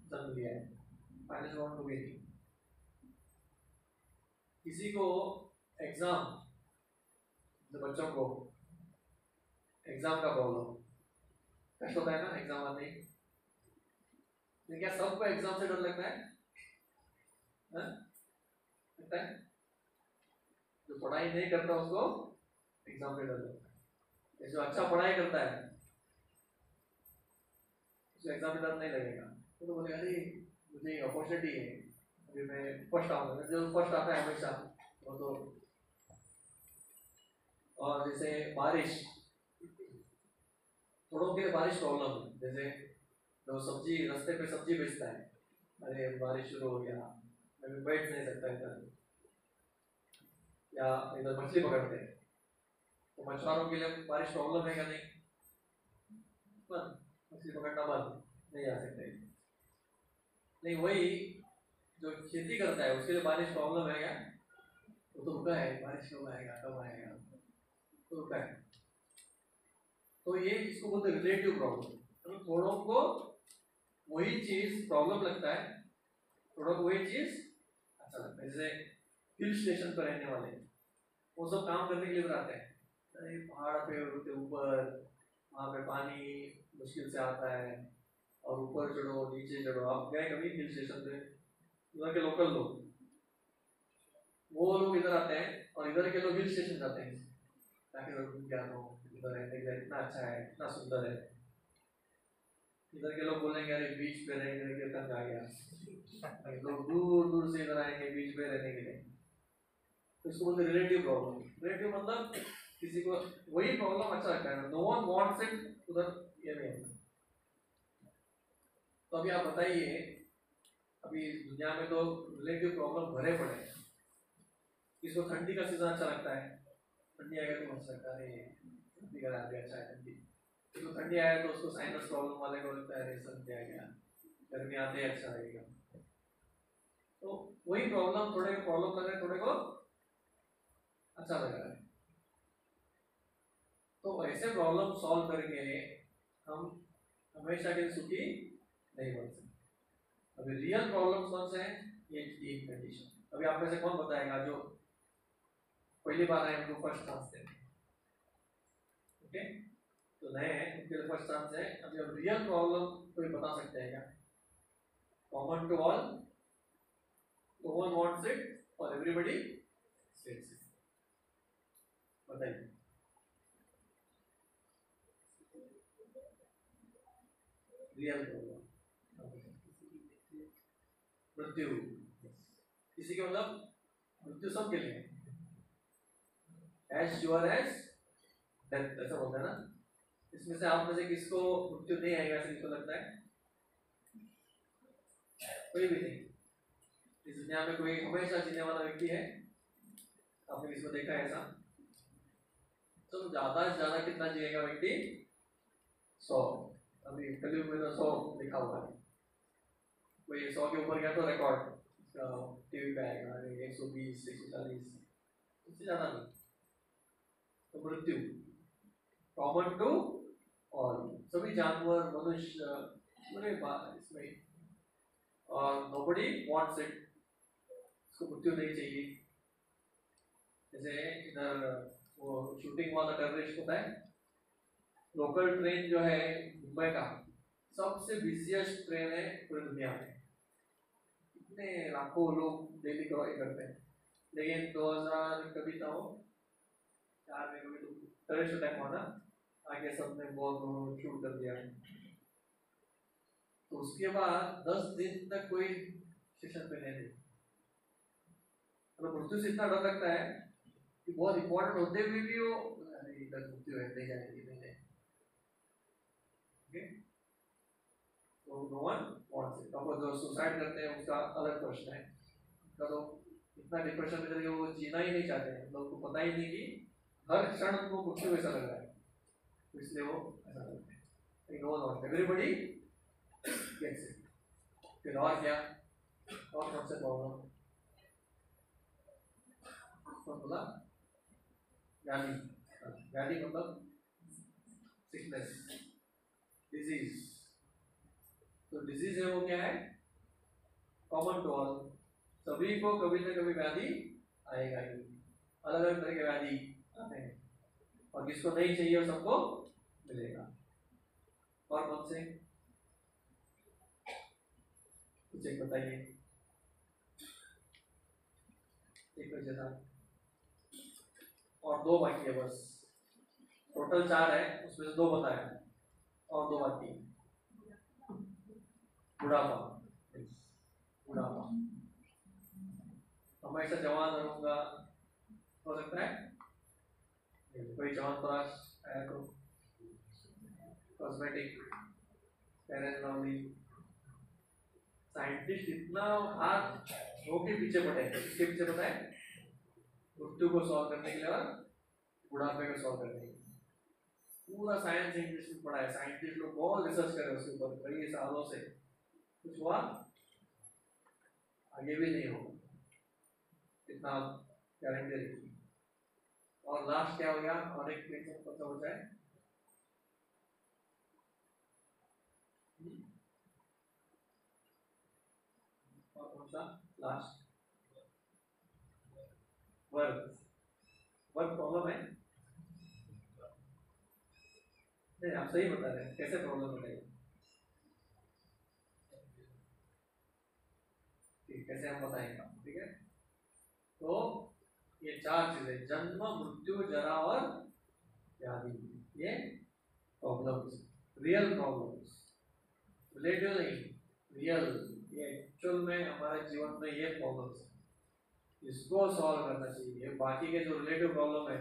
जन्म लिया है, फाइनेंशियल प्रॉब्लम भी नहीं। किसी को एग्जाम, बच्चों को एग्जाम का प्रॉब्लम, कष्ट होता है ना एग्जाम आने, लेकिन क्या सबको एग्जाम से डर लगता है? लगता है? जो पढ़ाई नहीं करता उसको एग्जाम से डर लगता है, जो अच्छा पढ़ाई करता है उसको एग्जाम से डर नहीं लगेगा। तो बोले अरे मुझे अपॉर्चुनिटी है, अभी मैं फर्स्ट आऊंगा, जो फर्स्ट आता है हमेशा वो तो। और जैसे बारिश, थोड़ों के बारिश प्रॉब्लम है, जैसे जो सब्जी रास्ते पे सब्जी बेचता है, अरे बारिश शुरू हो गया, मैं बैठ नहीं सकता इधर, या इधर मछली पकड़ते हैं, तो मछुआरों के लिए बारिश प्रॉब्लम है क्या? नहीं, बंद, मछली पकड़ना बंद, नहीं आ सकते। नहीं, वही जो खेती करता है उसके लिए बारिश प्रॉब्लम है क्या? वो तो रुका है, बारिश कब आएगा कब आएगा, तो रुका है। तो ये इसको बोलते हैं रिलेटिव प्रॉब्लम। तो थोड़ों को वही चीज प्रॉब्लम लगता है, थोड़ा को वही चीज अच्छा लगता है। जैसे हिल स्टेशन पर रहने वाले, वो सब काम करने के लिए आते हैं, अरे पहाड़ पे के ऊपर, वहाँ पे पानी मुश्किल से आता है, और ऊपर चढ़ो नीचे चढ़ो। आप गए कभी हिल स्टेशन पे? उधर के लोकल लोग, वो लोग इधर आते हैं और इधर के लोग हिल स्टेशन जाते हैं ताकि लोग क्या हो इधर रहने के लिए इतना अच्छा है, इतना सुंदर है। इधर के लोग बोलेंगे अरे बीच पे रहने के लिए तंग आ गया, लोग दूर दूर से इधर आएंगे बीच पे रहने के लिए। तो इसको बोलते रिलेटिव प्रॉब्लम। रिलेटिव मतलब किसी को वही प्रॉब्लम अच्छा लगता है, नो वन वांट्स इट उधर ये नहीं होता। तो अभी आप बताइए, अभी दुनिया में तो रिलेटिव प्रॉब्लम भरे पड़े हैं। किसको ठंडी का सीजन अच्छा लगता है, ठंडी आएगा तो अच्छा लगता है, ठंडी का रात भी अच्छा है ठंडी। किसको ठंडी आया तो उसको साइनस प्रॉब्लम वाले को लगता है सर्दी आ गया, गर्मी आते ही अच्छा लगेगा। तो वही प्रॉब्लम, थोड़े को प्रॉब्लम लग रहा है, थोड़े को अच्छा लग रहा है। तो ऐसे प्रॉब्लम सॉल्व करके हम हमेशा के सुखी नहीं बन सकते। अभी रियल प्रॉब्लम कौन से हैं, ये तीन कंडीशन। अभी आप में से कौन बताएगा जो पहली बार आए उनको फर्स्ट चांस देंगे, ओके? तो नए हैं उनके लिए फर्स्ट चांस है। अभी अब रियल प्रॉब्लम कोई बता सकते हैं क्या? Common to all, no one wants it और एवरीबॉडी सेट्स इट। बताइए। रियल प्रॉब्लम मृत्यु, किसी के मतलब मृत्यु सबके लिए, एज श्योर एज डेथ, ऐसा बोलते हैं ना। इसमें से आप में से किसको मृत्यु नहीं आएगा ऐसा किसको लगता है? कोई भी नहीं। इस दुनिया में कोई हमेशा जीने वाला व्यक्ति है? आपने किसको देखा है ऐसा? तो ज्यादा से ज्यादा कितना जिएगा व्यक्ति? 100। अभी कलयुग में तो 100 लिखा हुआ है, कोई 100 के ऊपर गया तो रिकॉर्ड टीवी पे आएगा, 120 140, इससे ज्यादा नहीं। तो मृत्यु कॉमन टू ऑल, सभी जानवर मनुष्य पूरे इसमें, और नोबडी वांट्स इट, उसको मृत्यु नहीं चाहिए। जैसे इधर वो शूटिंग वाला टेररिस्ट होता है, लोकल ट्रेन जो है मुंबई का सबसे बिजिएस्ट ट्रेन है पूरी दुनिया में, इतने लाखों लोग डेली क्रॉस करते हैं। लेकिन 2000 कभी था वो 4 में कभी तो टेररिस्ट अटैक हुआ ना, आगे सबने बहुत शूट कर दिया। तो उसके बाद 10 दिन तक कोई स्टेशन पे नहीं, मतलब मृत्यु से इतना डर लगता है कि बहुत इंपॉर्टेंट होते हुए भी वो इधर मृत्यु है, नहीं जाएगी नहीं जाएगी। तो नो वन वांट्स इट। अब जो सुसाइड करते हैं उसका अलग प्रश्न है, तो इतना डिप्रेशन में चले वो जीना ही नहीं चाहते हैं, लोग को पता ही नहीं कि हर क्षण उनको मृत्यु ऐसा लग रहा है, तो इसलिए वो ऐसा करते हैं। No one wants, everybody gets it. फिर और क्या, और कौन से प्रॉब्लम? बोला व्याधि, व्याधि मतलब सिकनेस, डिजीज। तो डिजीज है वो क्या है? कॉमन टू ऑल, सभी को कभी ना कभी व्याधि आएगा ही, अलग अलग तरह के व्याधि आते हैं, और जिसको नहीं चाहिए वो सबको मिलेगा। और कौन से कुछ एक बताइए, एक जैसा, और 2 बाकी है बस, टोटल 4 है, उसमें से 2 बताया और 2 बाकी। बुढ़ापा, बुढ़ापा, हमेशा जवान रहूंगा हो सकता है, कोई जवान परास आया तो cosmetic, fair and lovely, scientist इतना हाथ धो के पीछे पड़े, इसके पीछे पता है मृत्यु को सॉल्व करने के लिए और बुढ़ापे को सॉल्व करने के लिए। पूरा साइंस इंग्लिश में पढ़ा है, साइंटिस्ट लोग बहुत रिसर्च कर रहे हैं उसके ऊपर कई सालों से, कुछ हुआ आगे भी नहीं होगा, इतना गारंटी रखिए। और लास्ट क्या हो गया, और एक क्वेश्चन पता हो जाए, और कौन सा लास्ट? वर्क, वर्क प्रॉब्लम है? नहीं आप सही बता रहे हैं, कैसे प्रॉब्लम बताइए? कैसे हम बताएंगे, ठीक है। तो ये 4 चीजें, जन्म, मृत्यु, जरा और व्याधि, ये प्रॉब्लम्स, रियल प्रॉब्लम्स, रिलेटिव नहीं, रियल, ये एक्चुअल में हमारे जीवन में ये प्रॉब्लम्स है, इसको सॉल्व करना चाहिए। बाकी के जो रिलेटिव प्रॉब्लम है,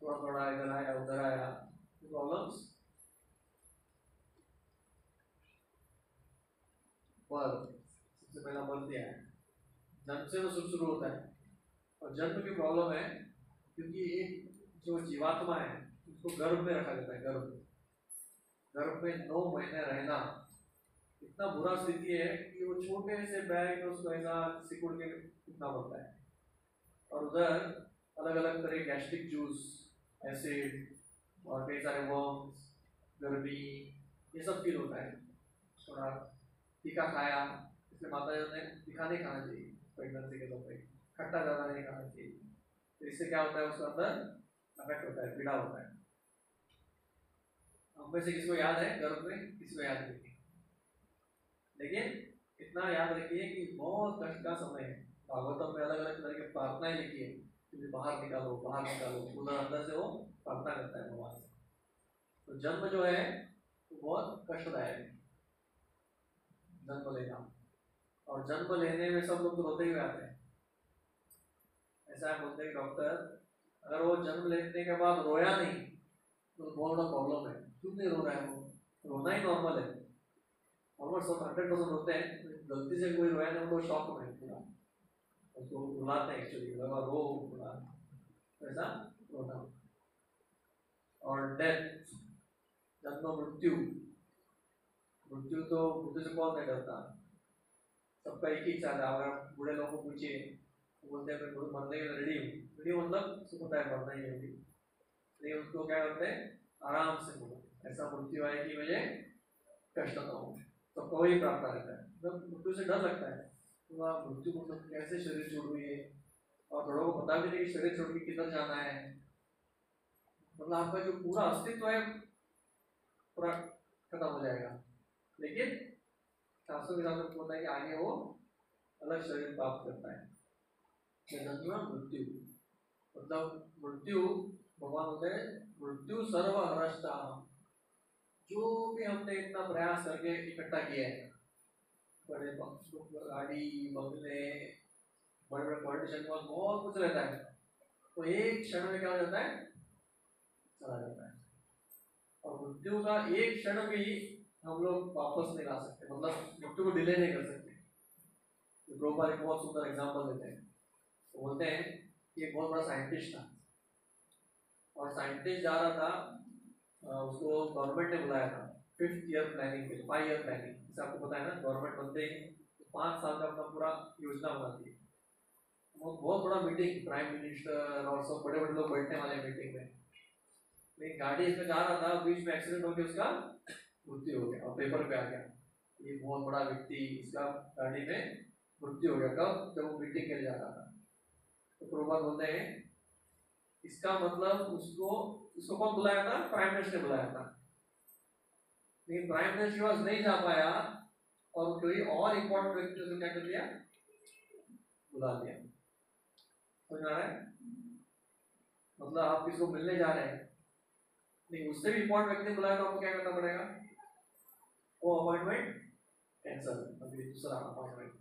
थोड़ा थोड़ा इधर आया उधर आया, प्रॉब्लम्स पर सबसे पहला बर्थ दिया है, जन्म से तो शुरू होता है। और जन्म की प्रॉब्लम है क्योंकि एक जो जीवात्मा है उसको गर्भ में रखा जाता है, गर्भ में 9 महीने रहना इतना बुरा स्थिति है कि वो छोटे से बैग में उसको ऐसा सिकुड़ के उठना पड़ता है। और उधर अलग अलग तरह के गैस्ट्रिक जूस, एसिड और कई सारे वर्म्स, गर्मी, ये सब फील होता है। थोड़ा तीखा खाया, इसलिए माता जी ने तीखा नहीं खाना चाहिए प्रेगनेंसी के दौरान, खट्टा ज़्यादा नहीं खाना चाहिए। तो इससे क्या होता है, उसके अंदर अफेक्ट होता है, पीड़ा होता है। हम में से किसी को याद है गर्भ में, किसी को याद नहीं, लेकिन इतना याद रखिए कि बहुत कष्ट का समय है। भागवतम में अलग अलग तरह की प्रार्थनाएं लिखी है कि बाहर निकालो बाहर निकालो, उधर अंदर से वो प्रार्थना करता है भगवान से। तो जन्म जो है वो बहुत कष्टदायक है, जन्म लेना। और जन्म लेने में सब लोग तो रोते हुए आते हैं। ऐसा बोलते हैं डॉक्टर, अगर वो जन्म लेने के बाद रोया नहीं तो बहुत बड़ा प्रॉब्लम है। क्यों नहीं रो रहा है वो, रोना ही नॉर्मल है, ऑलमोस्ट 100% होते हैं। गलती से कोई रोया नहीं तो शॉक में पूरा, उसको रुलाते हैं एक्चुअली, लगा रो पूरा, ऐसा रोना। और डेथ, जन्म, मृत्यु, मृत्यु तो मृत्यु से कौन नहीं डरता, सबका एक ही इच्छा था। अगर बूढ़े लोगों को पूछिए तो बोलते हैं मैं मरने के लिए रेडी हूँ, रेडी मतलब सुख होता है मरना ही है, लेकिन उसको क्या करते हैं, आराम से बोलो ऐसा मृत्यु आए कि मुझे कष्ट ना हो। तो कोई प्रार्थना रहता है, जब मृत्यु से डर लगता है तो आप मृत्यु को कैसे शरीर छोड़ हुई है, और थोड़ा को पता भी नहीं कि शरीर छोड़ के किधर जाना है। मतलब आपका जो पूरा अस्तित्व है पूरा खत्म हो जाएगा। लेकिन शास्त्रों के हिसाब से होता है कि आगे वो अलग शरीर प्राप्त करता है। जन्म, मृत्यु मतलब मृत्यु, भगवान होते हैं मृत्यु सर्वहरष्टा, जो भी हमने इतना प्रयास करके इकट्ठा किया है, बड़े गाड़ी, बंगले, बड़े बड़े पॉलिटिशियन के पास बहुत कुछ रहता है, तो एक क्षण में क्या हो जाता है, चला जाता है। और मृत्यु का एक क्षण भी हम लोग वापस नहीं ला सकते, मतलब मृत्यु को डिले नहीं कर सकते। तो प्रभुपाद एक बहुत सुंदर एग्जांपल देते हैं, तो बोलते हैं कि एक बहुत बड़ा साइंटिस्ट था, और साइंटिस्ट जा रहा था, उसको गवर्नमेंट ने बुलाया था 5th ईयर प्लानिंग के लिए, 5 ईयर प्लानिंग, जैसे आपको पता है ना गवर्नमेंट बनते ही 5 साल का अपना पूरा योजना बनाती है। बहुत बड़ा मीटिंग, प्राइम मिनिस्टर और सब बड़े बड़े लोग बैठने वाले मीटिंग में। लेकिन गाड़ी इसमें जा रहा था, बीच में एक्सीडेंट हो गया, उसका मृत्यु हो गया और पेपर पे आ गया ये बहुत बड़ा व्यक्ति, इसका गाड़ी में मृत्यु हो गया। कब, जब वो मीटिंग के लिए जा रहा था। तो प्रभुपाद बोलते हैं इसका मतलब उसको कौन बुलाया था, प्राइम मिनिस्टर ने बुलाया था, लेकिन प्राइम मिनिस्टर के पास नहीं जा पाया, और कोई और इम्पोर्टेंट व्यक्ति ने क्या कर दिया, बुला लिया। समझ आ रहा है, मतलब आप किसको मिलने जा रहे हैं, नहीं उससे भी इम्पोर्टेंट व्यक्ति बुलाया तो आपको क्या करना पड़ेगा, वो अपॉइंटमेंट कैंसिल, अभी दूसरा अपॉइंटमेंट,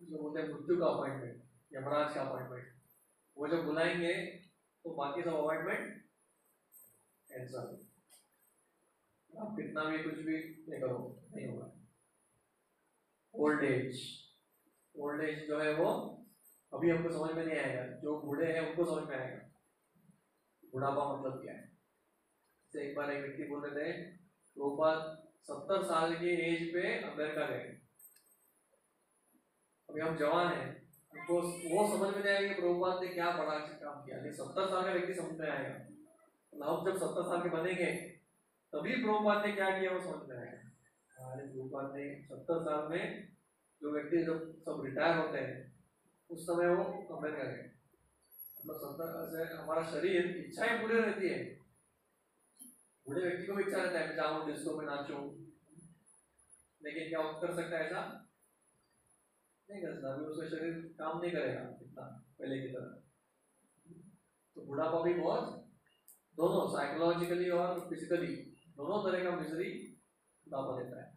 जो बोलते हैं मृत्यु का अपॉइंटमेंट, यमराज का अपॉइंटमेंट, वो जब बुलाएंगे तो बाकी सब अपॉइंटमेंट कैंसिल। आप कितना भी कुछ भी नहीं करो, नहीं होगा। ओल्ड एज, ओल्ड एज जो है वो अभी हमको समझ में नहीं आएगा, जो बूढ़े हैं उनको समझ में आएगा बुढ़ापा मतलब क्या है। जैसे एक बार एक व्यक्ति बोल रहे थे, प्रभुपाद 70 साल की एज पे अमेरिका गए, अभी हम जवान हैं, हमको वो समझ में नहीं आएगा कि प्रभुपाद ने क्या बड़ा काम किया, लेकिन 70 साल का व्यक्ति समझ में आएगा। हम जब 70 साल के बनेंगे तभी प्रभुपाद ने क्या किया वो समझ में आएगा। हमारे प्रभुपाद ने 70 साल में, जो व्यक्ति जब सब रिटायर होते हैं उस समय वो अमेरिका गए, मतलब 70 से हमारा शरीर, इच्छाएं पूरी रहती है, बूढ़े व्यक्ति को भी इच्छा रहता है मैं जाऊं डिस्को में नाचूं, लेकिन क्या कर सकता है ऐसा, नहीं कर सकता, अभी उसका शरीर काम नहीं करेगा इतना पहले की तरह। तो बुढ़ापा भी बहुत, दोनों साइकोलॉजिकली और फिजिकली दोनों तरह का मिजरी बुढ़ापा देता है।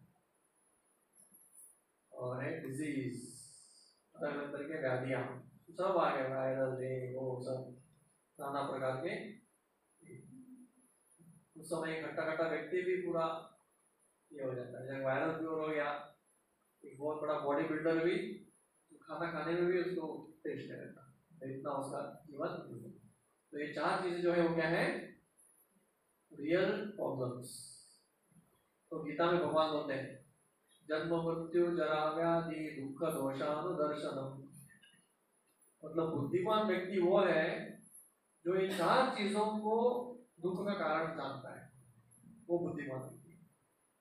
और है डिजीज, अलग अलग तरह के व्याधियां सब आ गए, वायरल है वो सब नाना प्रकार के। उस समय घट्टा घट्टा व्यक्ति भी पूरा ये हो जाता है, जब वायरल फीवर हो गया, एक बहुत बड़ा बॉडी बिल्डर भी खाना खाने में भी उसको टेस्ट नहीं रहता, तो इतना उसका जीवन। तो ये चार चीजें जो है वो क्या है, रियल प्रॉब्लम्स। तो गीता में भगवान बोलते हैं जन्म मृत्यु जरा व्याधि दुख दोषानुदर्शनम, मतलब बुद्धिमान व्यक्ति वो है जो इन चार चीजों को दुख का कारण जानता है, वो बुद्धिमान व्यक्ति।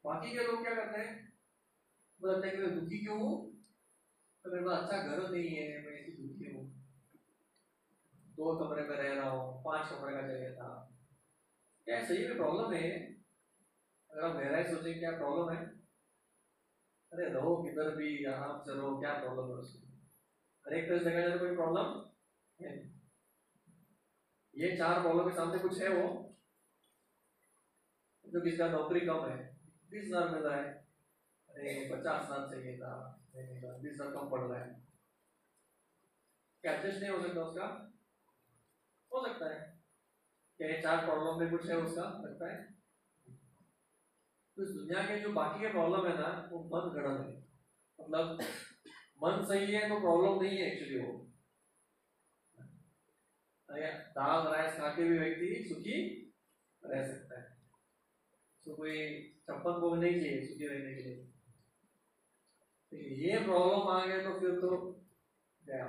बाकी के लोग क्या करते हैं, बोलते हैं कि मैं दुखी क्यों हूँ, तो मेरे पास अच्छा घर नहीं है, मैं इसी दुखी हूँ, 2 कमरे में रह रहा हूँ, 5 कमरे का चाहिए था। क्या सही में प्रॉब्लम है? अगर आप गहराई सोचें क्या प्रॉब्लम है, अरे रहो किधर भी आराम से रहो, क्या प्रॉब्लम है उसमें? हर एक तरह से देखा जाए तो कोई प्रॉब्लम है। ये 4 प्रॉब्लम के सामने कुछ है वो, जो किसका नौकरी कम है 20,000 मिल रहा है, अरे 50,000 चाहिए था, 20,000 कम पड़ रहा है, क्या एडजस्ट नहीं हो सकता उसका? हो सकता है। क्या ये 4 प्रॉब्लम में कुछ है उसका, लगता है? तो इस दुनिया के जो बाकी के प्रॉब्लम है ना, वो मन गढ़ंत है, मतलब मन सही है तो प्रॉब्लम नहीं है एक्चुअली वो। दाल राइस खा के भी व्यक्ति सुखी रह सकता है, तो कोई 56 भोग नहीं चाहिए सुखी रहने के लिए। तो ये प्रॉब्लम आ गए तो फिर तो गया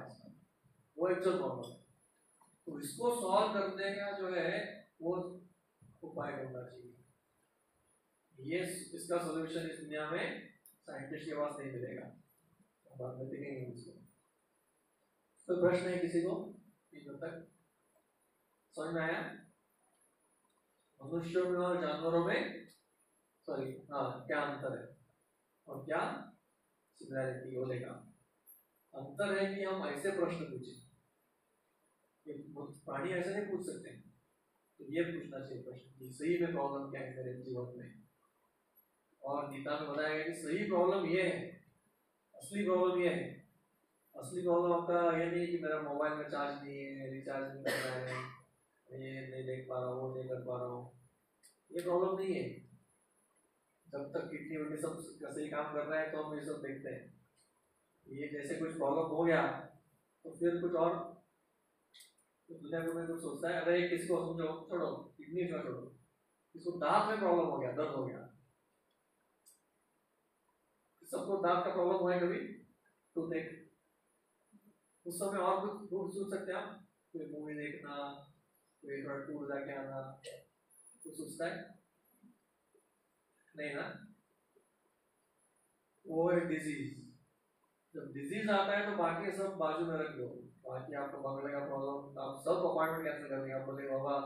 वो एक्चुअल प्रॉब्लम। तो इसको सॉल्व करने का जो है वो उपाय करना चाहिए। ये इसका सॉल्यूशन इस दुनिया में साइंटिस्ट के पास नहीं मिलेगा, बात में देखेंगे उसको। तो प्रश्न है किसी को जब तक समझ में आया? मनुष्यों में और जानवरों में, सॉरी हाँ, क्या अंतर है और क्या सिमिलैरिटी बोलेगा? अंतर है कि हम ऐसे प्रश्न पूछे, प्राणी ऐसे नहीं पूछ सकते, तो ये पूछना चाहिए प्रश्न कि सही में प्रॉब्लम क्या है मेरे जीवन में। और गीता में बताया गया कि सही प्रॉब्लम ये है, असली प्रॉब्लम ये है। असली प्रॉब्लम आपका ये नहीं कि मेरा मोबाइल में चार्ज नहीं है, रिचार्ज नहीं कर रहा है, ये नहीं देख पा रहा हूँ, वो नहीं कर पा रहा हूँ, ये प्रॉब्लम नहीं है। जब तक किडनी विडनी सब सही काम कर रहा है तो हम ये सब देखते हैं। ये जैसे कुछ प्रॉब्लम हो गया तो फिर कुछ और, तो दुनिया को मैं कुछ सोचता है, अरे किसको समझो, छोड़ो किडनी का छोड़ो, किसको दांत में प्रॉब्लम हो गया, दर्द हो गया, सबको दांत का प्रॉब्लम हुआ है कभी, तो देख उस समय और कुछ सोच सकते हैं आप, कोई मूवी देखना, कोई थोड़ा टूर जाके आना, कुछ सोचता है नहीं ना? वो है डिजीज। जब डिजीज आता है तो बाकी सब बाजू में रख लो, बाकी आपको बंगले का प्रॉब्लम, आप सब अपार्टमेंट कैंसिल कर देंगे, आप बोले बाबा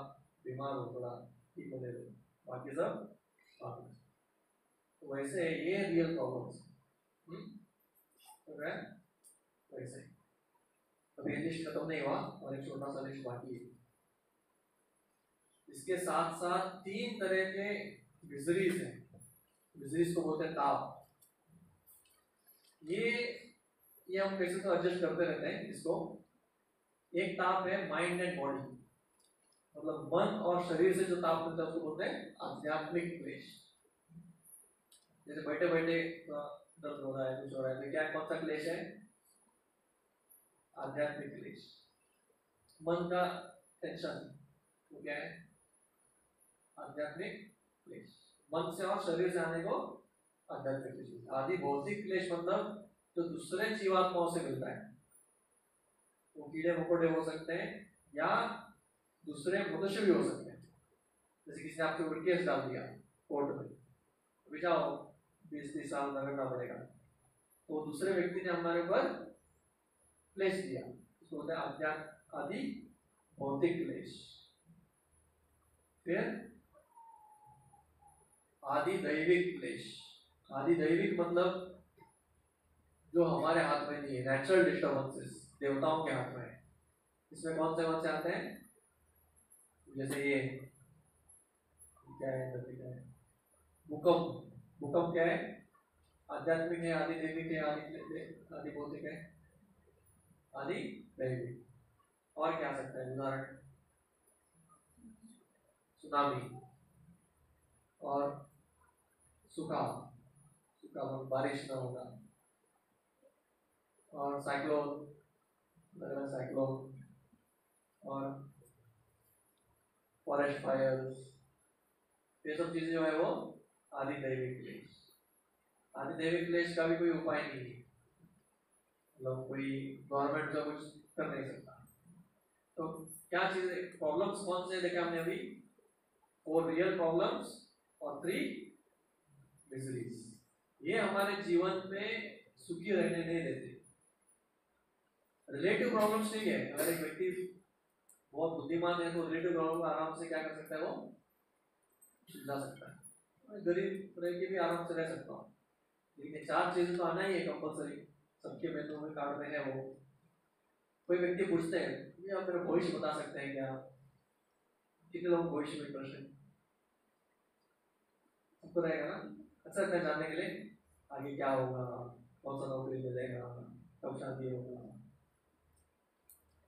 बीमार हो थोड़ा ठीक होने दो, बाकी सब बात में। तो वैसे ये रियल प्रॉब्लम्स है वैसे। अभी ये लिस्ट खत्म नहीं हुआ और एक छोटा सा लिस्ट बाकी है। इसके साथ साथ 3 तरह के विजरीज हैं, विजरीज को बोलते हैं ताप। ये हम कैसे तो एडजस्ट करते रहते हैं इसको। एक ताप है माइंड एंड बॉडी, मतलब मन और शरीर से जो ताप मिलता है उसको बोलते हैं आध्यात्मिक क्लेश। जैसे बैठे बैठे दर्द हो रहा है, कुछ हो रहा है, तो क्या कौन सा क्लेश है? आध्यात्मिक क्लेश। मन का टेंशन वो क्या है? आध्यात्मिक क्लेश। मन से और शरीर से आने को आध्यात्मिक क्लेश। आदि भौतिक क्लेश मतलब जो दूसरे जीवात्माओं से मिलता है, वो कीड़े मकोड़े हो सकते हैं या दूसरे मनुष्य भी हो सकते हैं। जैसे किसी ने आपके ऊपर केस डाल दिया कोर्ट में, अभी जाओ 20-30 साल लगना पड़ेगा, तो दूसरे व्यक्ति ने हमारे ऊपर क्लेश दिया, उसको बोलते हैं अध्यात्म आदि भौतिक क्लेश। फिर आदि दैविक क्लेश। आदि दैविक मतलब जो हमारे हाथ में नहीं है, नेचुरल डिस्टर्बेंसेस देवताओं के हाथ में है। इसमें कौन से आते हैं? जैसे ये क्या है, भूकंप। भूकंप क्या है? आध्यात्मिक है, आदि दैविक है, आदि भौतिक है, आदि दैविक। और क्या आ सकता है उदाहरण? सुनामी और सूखा, सूखा बारिश ना होगा, और साइक्लोन, साइक्लोन, और फॉरेस्ट फायर्स। ये सब चीजें जो है वो आदि दैविक क्लेश। आदि दैविक क्लेश का भी कोई उपाय नहीं है, मतलब कोई गवर्नमेंट का कुछ कर नहीं सकता। तो क्या चीजें प्रॉब्लम्स कौन से देखे हमने अभी? 4 रियल प्रॉब्लम्स और 3 मिजरीज। ये हमारे जीवन में सुखी रहने नहीं देते। रिलेटिव प्रॉब्लम्स नहीं है। अगर एक व्यक्ति बहुत बुद्धिमान है तो रिलेटिव प्रॉब्लम आराम से क्या कर सकता है, वो सुलझा सकता है। गरीब रह के भी आराम से रह सकता हूँ, लेकिन 4 चीजें तो आना ही है कंपलसरी, सबके मेनू में कार्ड में है वो। कोई व्यक्ति पूछते हैं ये आप मेरा भविष्य बता सकते हैं क्या? कितने लोग भविष्य में प्रश्न सबको रहेगा ना, अच्छा लगता है जानने के लिए आगे क्या होगा, कौन सा नौकरी मिलेगा, कब शादी होगा।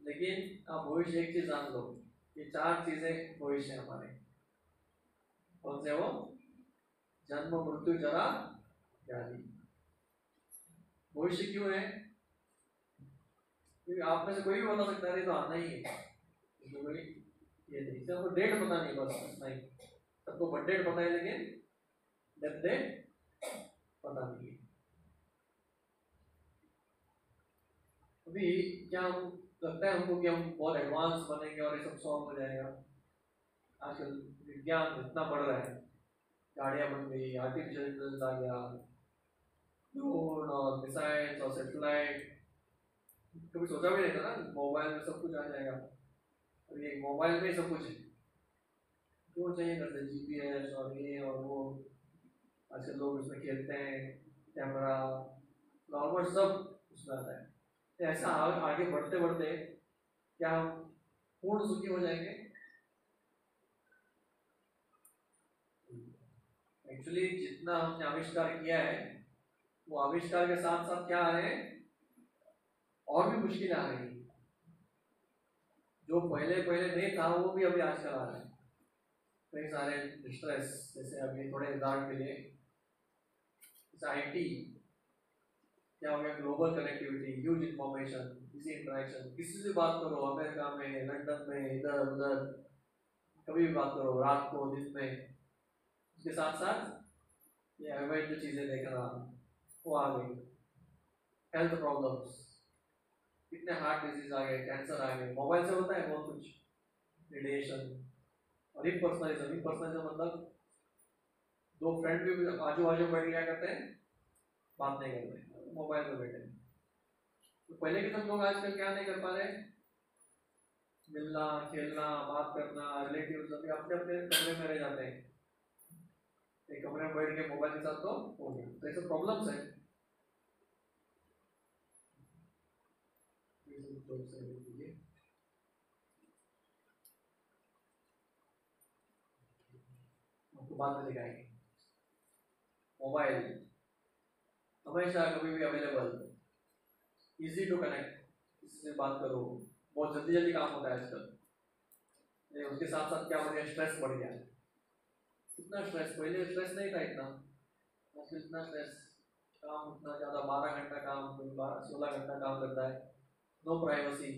लेकिन आप भविष्य एक चीज जान लो, ये 4 चीजें भविष्य हमारे। कौन से वो? जन्म, मृत्यु, जरा, व्याधि। भविष्य क्यों है? क्योंकि आप में से कोई भी बता सकता है तो आना ही है, कोई ये नहीं। सबको डेट पता नहीं, बस इतना ही। सबको बर्थ डेट पता है लेकिन डेथ डेट पता नहीं है। अभी क्या हम लगता है हमको कि हम बहुत एडवांस बनेंगे और ये सब सॉल्व हो जाएगा? आजकल विज्ञान इतना बढ़ रहा है, गाड़ियां बन गई, आर्टिफिशियल इंटेलिजेंस आ गया, ड्रोन और मिसाइल्स और सैटेलाइट। कभी सोचा भी नहीं था ना मोबाइल में सब कुछ आ जाएगा, और ये मोबाइल में सब कुछ है जो चाहिए करते, जीपीएस और ये और वो। आजकल लोग उसमें खेलते हैं, कैमरा नॉर्मल सब उसमें आता है। तो ऐसा आगे बढ़ते बढ़ते क्या हम पूर्ण सुखी हो जाएंगे? एक्चुअली जितना हमने आविष्कार किया है, वो आविष्कार के साथ साथ क्या आ रहे हैं, और भी मुश्किलें आ रही हैं। जो पहले पहले नहीं था वो भी अभी आजकल आ रहे हैं। कई सारे स्ट्रेस, जैसे अभी थोड़े उदाहरण के लिए आईटी क्या हो गया, global connectivity, huge information, easy interaction. किसी से बात करो, अमेरिका में, लंदन में, इधर उधर, कभी भी बात करो, रात को, दिन में। उसके साथ साथ ये अवैध जो चीजें देख रहा वो आ गई, हेल्थ प्रॉब्लम्स, कितने हार्ट डिजीज आ गए, कैंसर आ गए, मोबाइल से होता है बहुत कुछ, रेडिएशन। और इम्पर्सनलिज्म मतलब दो फ्रेंड भी आजू बाजू बैठ क्या करते हैं, बात नहीं करते, मोबाइल पे बैठे। तो पहले के सब लोग आजकल क्या नहीं कर पा रहे, मिलना, खेलना, बात करना, रिलेटिव सभी अपने अपने कमरे में रह जाते हैं, एक कमरे में बैठ के मोबाइल के साथ तो हो गया। तो ऐसे प्रॉब्लम्स है। आपको बाद में दिखाएंगे। मोबाइल हमेशा कभी भी अवेलेबल, इजी टू कनेक्ट, किसी से बात करो, बहुत जल्दी जल्दी काम होता है आजकल। उसके साथ साथ क्या हो गया, स्ट्रेस बढ़ गया। कितना स्ट्रेस, पहले स्ट्रेस नहीं था इतना, आजकल इतना स्ट्रेस, काम इतना ज्यादा, 12 घंटा काम, 16 घंटा काम करता है, नो प्राइवेसी,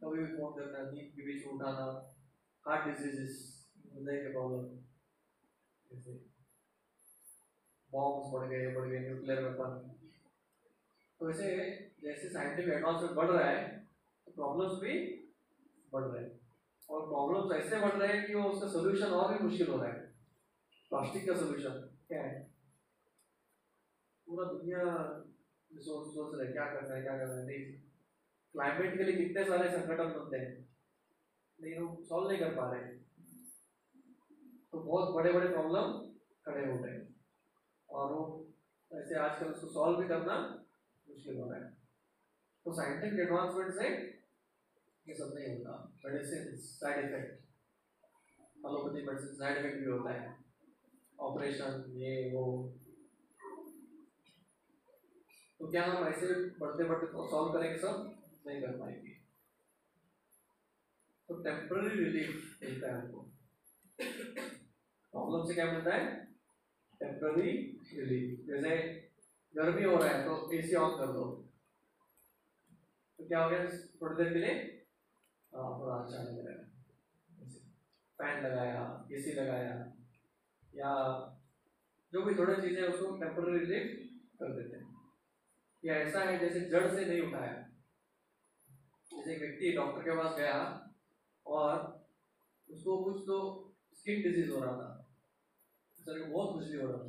कभी भी फोन करना, नींद के बीच में उठाना, हार्ट डिजीजेस, हृदय के प्रॉब्लम, जैसे बॉम्ब्स बढ़ गए, न्यूक्लियर वेपन। तो वैसे जैसे साइंटिफिक एडवांसमेंट बढ़ रहा है तो प्रॉब्लम्स भी बढ़ रहे हैं, और प्रॉब्लम्स ऐसे बढ़ रहे हैं कि वो उसका सोल्यूशन और भी मुश्किल हो रहा है। प्लास्टिक का सोल्यूशन क्या है, पूरा दुनिया सोच रहे क्या करना है, क्या करना है नहीं। क्लाइमेट के लिए कितने सारे संगठन बनते हैं, लेकिन वो सॉल्व नहीं कर पा रहे हैं। तो बहुत बड़े बड़े प्रॉब्लम खड़े हो गए, और वो ऐसे आजकल उसको सॉल्व भी करना मुश्किल हो रहा है। तो साइंटिफिक एडवांसमेंट से ये सब नहीं होता। Medicine side effect, allopathy medicine side effect भी होता है, ऑपरेशन ये वो। तो क्या हम ऐसे बढ़ते बढ़ते सॉल्व करेंगे? सब नहीं कर पाएंगे। तो टेम्पररी रिलीफ मिलता है हमको प्रॉब्लम से। क्या मिलता है? Temporary relief. जैसे गर्मी हो रहा है तो एसी ऑन कर दो, तो क्या हो गया? थोड़ी देर के लिए थोड़ा अच्छा लग रहा है। फैन लगाया, एसी लगाया, या जो भी थोड़ी चीजें उसको टेम्पररी रिलीफ कर देते हैं। या ऐसा है जैसे जड़ से नहीं उठाया। जैसे एक व्यक्ति डॉक्टर के पास गया और उसको कुछ तो स्किन डिजीज हो रहा था, सर को बहुत खुजली हो रहा था।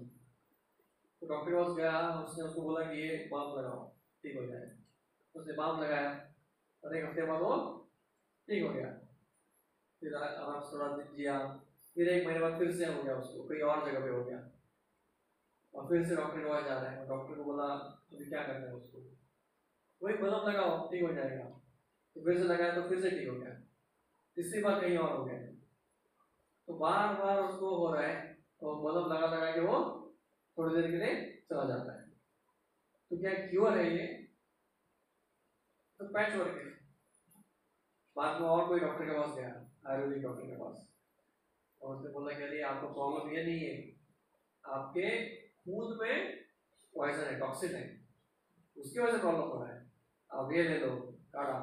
तो डॉक्टर के पास गया, उसने उसको बोला कि ये बाम लगाओ, ठीक हो जाएगा। उसने बाम लगाया और एक हफ्ते बाद वो ठीक हो गया। फिर आराम से थोड़ा दिन जिया, फिर एक महीने बाद फिर से हो गया, उसको कहीं और जगह पे हो गया, और फिर से डॉक्टर के पास जा रहा है। डॉक्टर को बोला अभी क्या करना है उसको? वही मलहम लगाओ, ठीक हो जाएगा। तो फिर से लगाया तो फिर से ठीक हो गया, तीसरी बार कहीं और हो गया। तो बार बार उसको हो रहा है, तो मलहम लगा लगा के वो थोड़ी देर के लिए चला जाता है। तो क्या क्योर है ये? तो पैच वर्क है। बाद में और कोई डॉक्टर के पास गया, आयुर्वेदिक डॉक्टर के पास, और उसने बोला कि आपको प्रॉब्लम ये नहीं है, आपके खून में पॉइजन है, टॉक्सिन है, उसकी वजह से प्रॉब्लम हो रहा है। आप ये ले लो काढ़ा,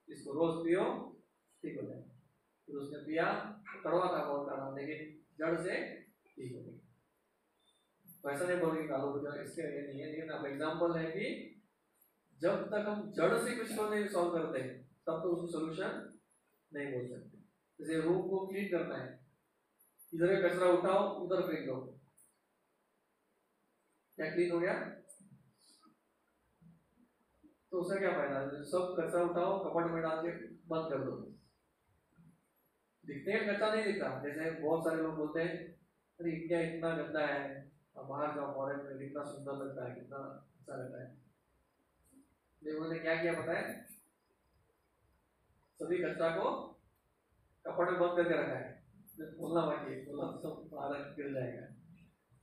इसको रोज पियो, ठीक हो जाए। फिर उसने पिया, कड़वा था बहुत काढ़ा, लेकिन जड़ से ठीक हो गई। तो ऐसा नहीं बोलेंगे कालो इसके ये नहीं है, लेकिन अब एग्जाम्पल है कि जब तक हम जड़ से कुछ को नहीं सॉल्व करते तब तो उसको सोल्यूशन नहीं बोल सकते। जैसे रूम को क्लीन करना है, इधर का कचरा उठाओ उधर फेंक दो, क्या क्लीन हो गया? तो उसका क्या फायदा? सब कचरा उठाओ कपड़ में डाल के बंद कर दो, दिखने का कचरा नहीं दिखता। जैसे बहुत सारे लोग बोलते हैं अरे इंडिया इतना गंदा है, बाहर जाओ फॉरेन में कितना सुंदर लगता है, कितना अच्छा लगता है। लेकिन उन्होंने क्या किया पता है? सभी कचरा को कपड़ में बंद करके रखा है, बोलना बाकी बोलना तो सब बाहर गिर जाएगा।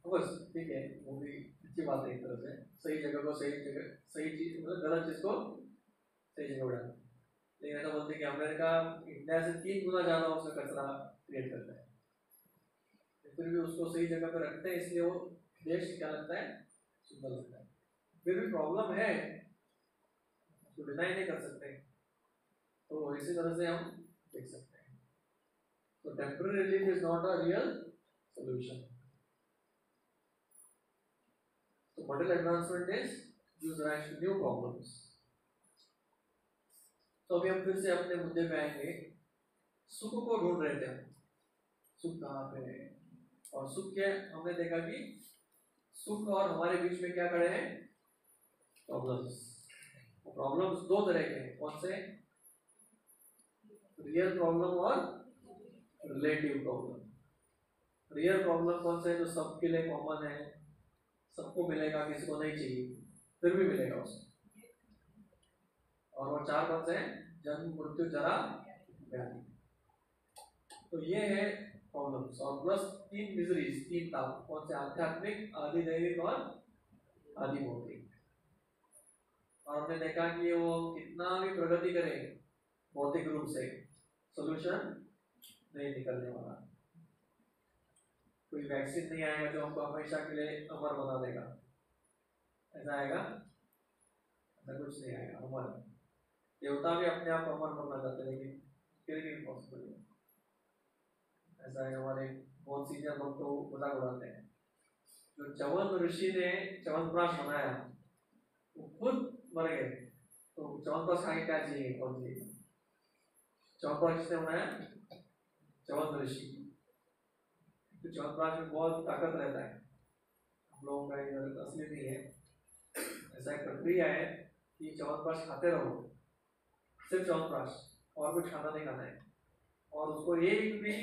तो बस ठीक है, वो भी अच्छी बात है एक तरह से, सही जगह को सही जगह, सही चीज मतलब गलत चीज को सही जगह उड़ाना। लेकिन ऐसा बोलते हैं कि अमेरिका इंडिया से 3 गुना ज्यादा उसका कचरा क्रिएट करता है, फिर भी उसको सही जगह पर रखते हैं, इसलिए वो देश क्या लगता है? सुंदर लगता है। फिर भी प्रॉब्लम है, उसको डिनाई नहीं कर सकते। तो इसी तरह से हम देख सकते हैं। तो temporary relief is not a real solution. तो material advancement is gives rise to new problems. तो अभी हम फिर से अपने मुद्दे पे आएंगे। सुख को ढूंढ रहे थे हम, सुख कहाँ पे है? और सुख के हमने देखा कि सुख और हमारे बीच में क्या खड़े हैं? प्रॉब्लम्स। प्रॉब्लम्स 2 तरह के हैं, कौन से? रियल प्रॉब्लम और रिलेटिव प्रॉब्लम। रियल प्रॉब्लम कौन से? जो सबके लिए कॉमन है, सबको मिलेगा, किसी को नहीं चाहिए फिर भी मिलेगा उसको। और वो 4 कौन से हैं? जन्म, मृत्यु, जरा, व्याधि। तो ये है प्रॉब्लम्स, और प्लस 3 मिजरीज, 3 ताप, कौन से? आध्यात्मिक, आदि दैविक और आदि भौतिक। और हमने देखा कि वो कितना भी प्रगति करे भौतिक रूप से, सोल्यूशन नहीं निकलने वाला। कोई वैक्सीन नहीं आएगा जो हमको हमेशा के लिए अमर बना देगा, ऐसा आएगा? ऐसा कुछ नहीं आएगा। अमर देवता भी अपने आप अमर बनना चाहते हैं, लेकिन फिर भी इम्पॉसिबल है। ऐसा है, हमारे बहुत सीनियर लोग तो मजाक उड़ाते हैं, जो च्यवन ऋषि ने च्यवनप्राश बनाया वो खुद मर गए, तो च्यवनप्राश खाने क्या चाहिए? कौन चाहिए? च्यवनप्राश किसने बनाया? च्यवन ऋषि। तो च्यवनप्राश में बहुत ताकत रहता है, हम लोगों का ये असली नहीं है। ऐसा एक प्रक्रिया है कि च्यवनप्राश खाते रहो, सिर्फ च्यवनप्राश, और कुछ खाना नहीं खाना है, और उसको एक भी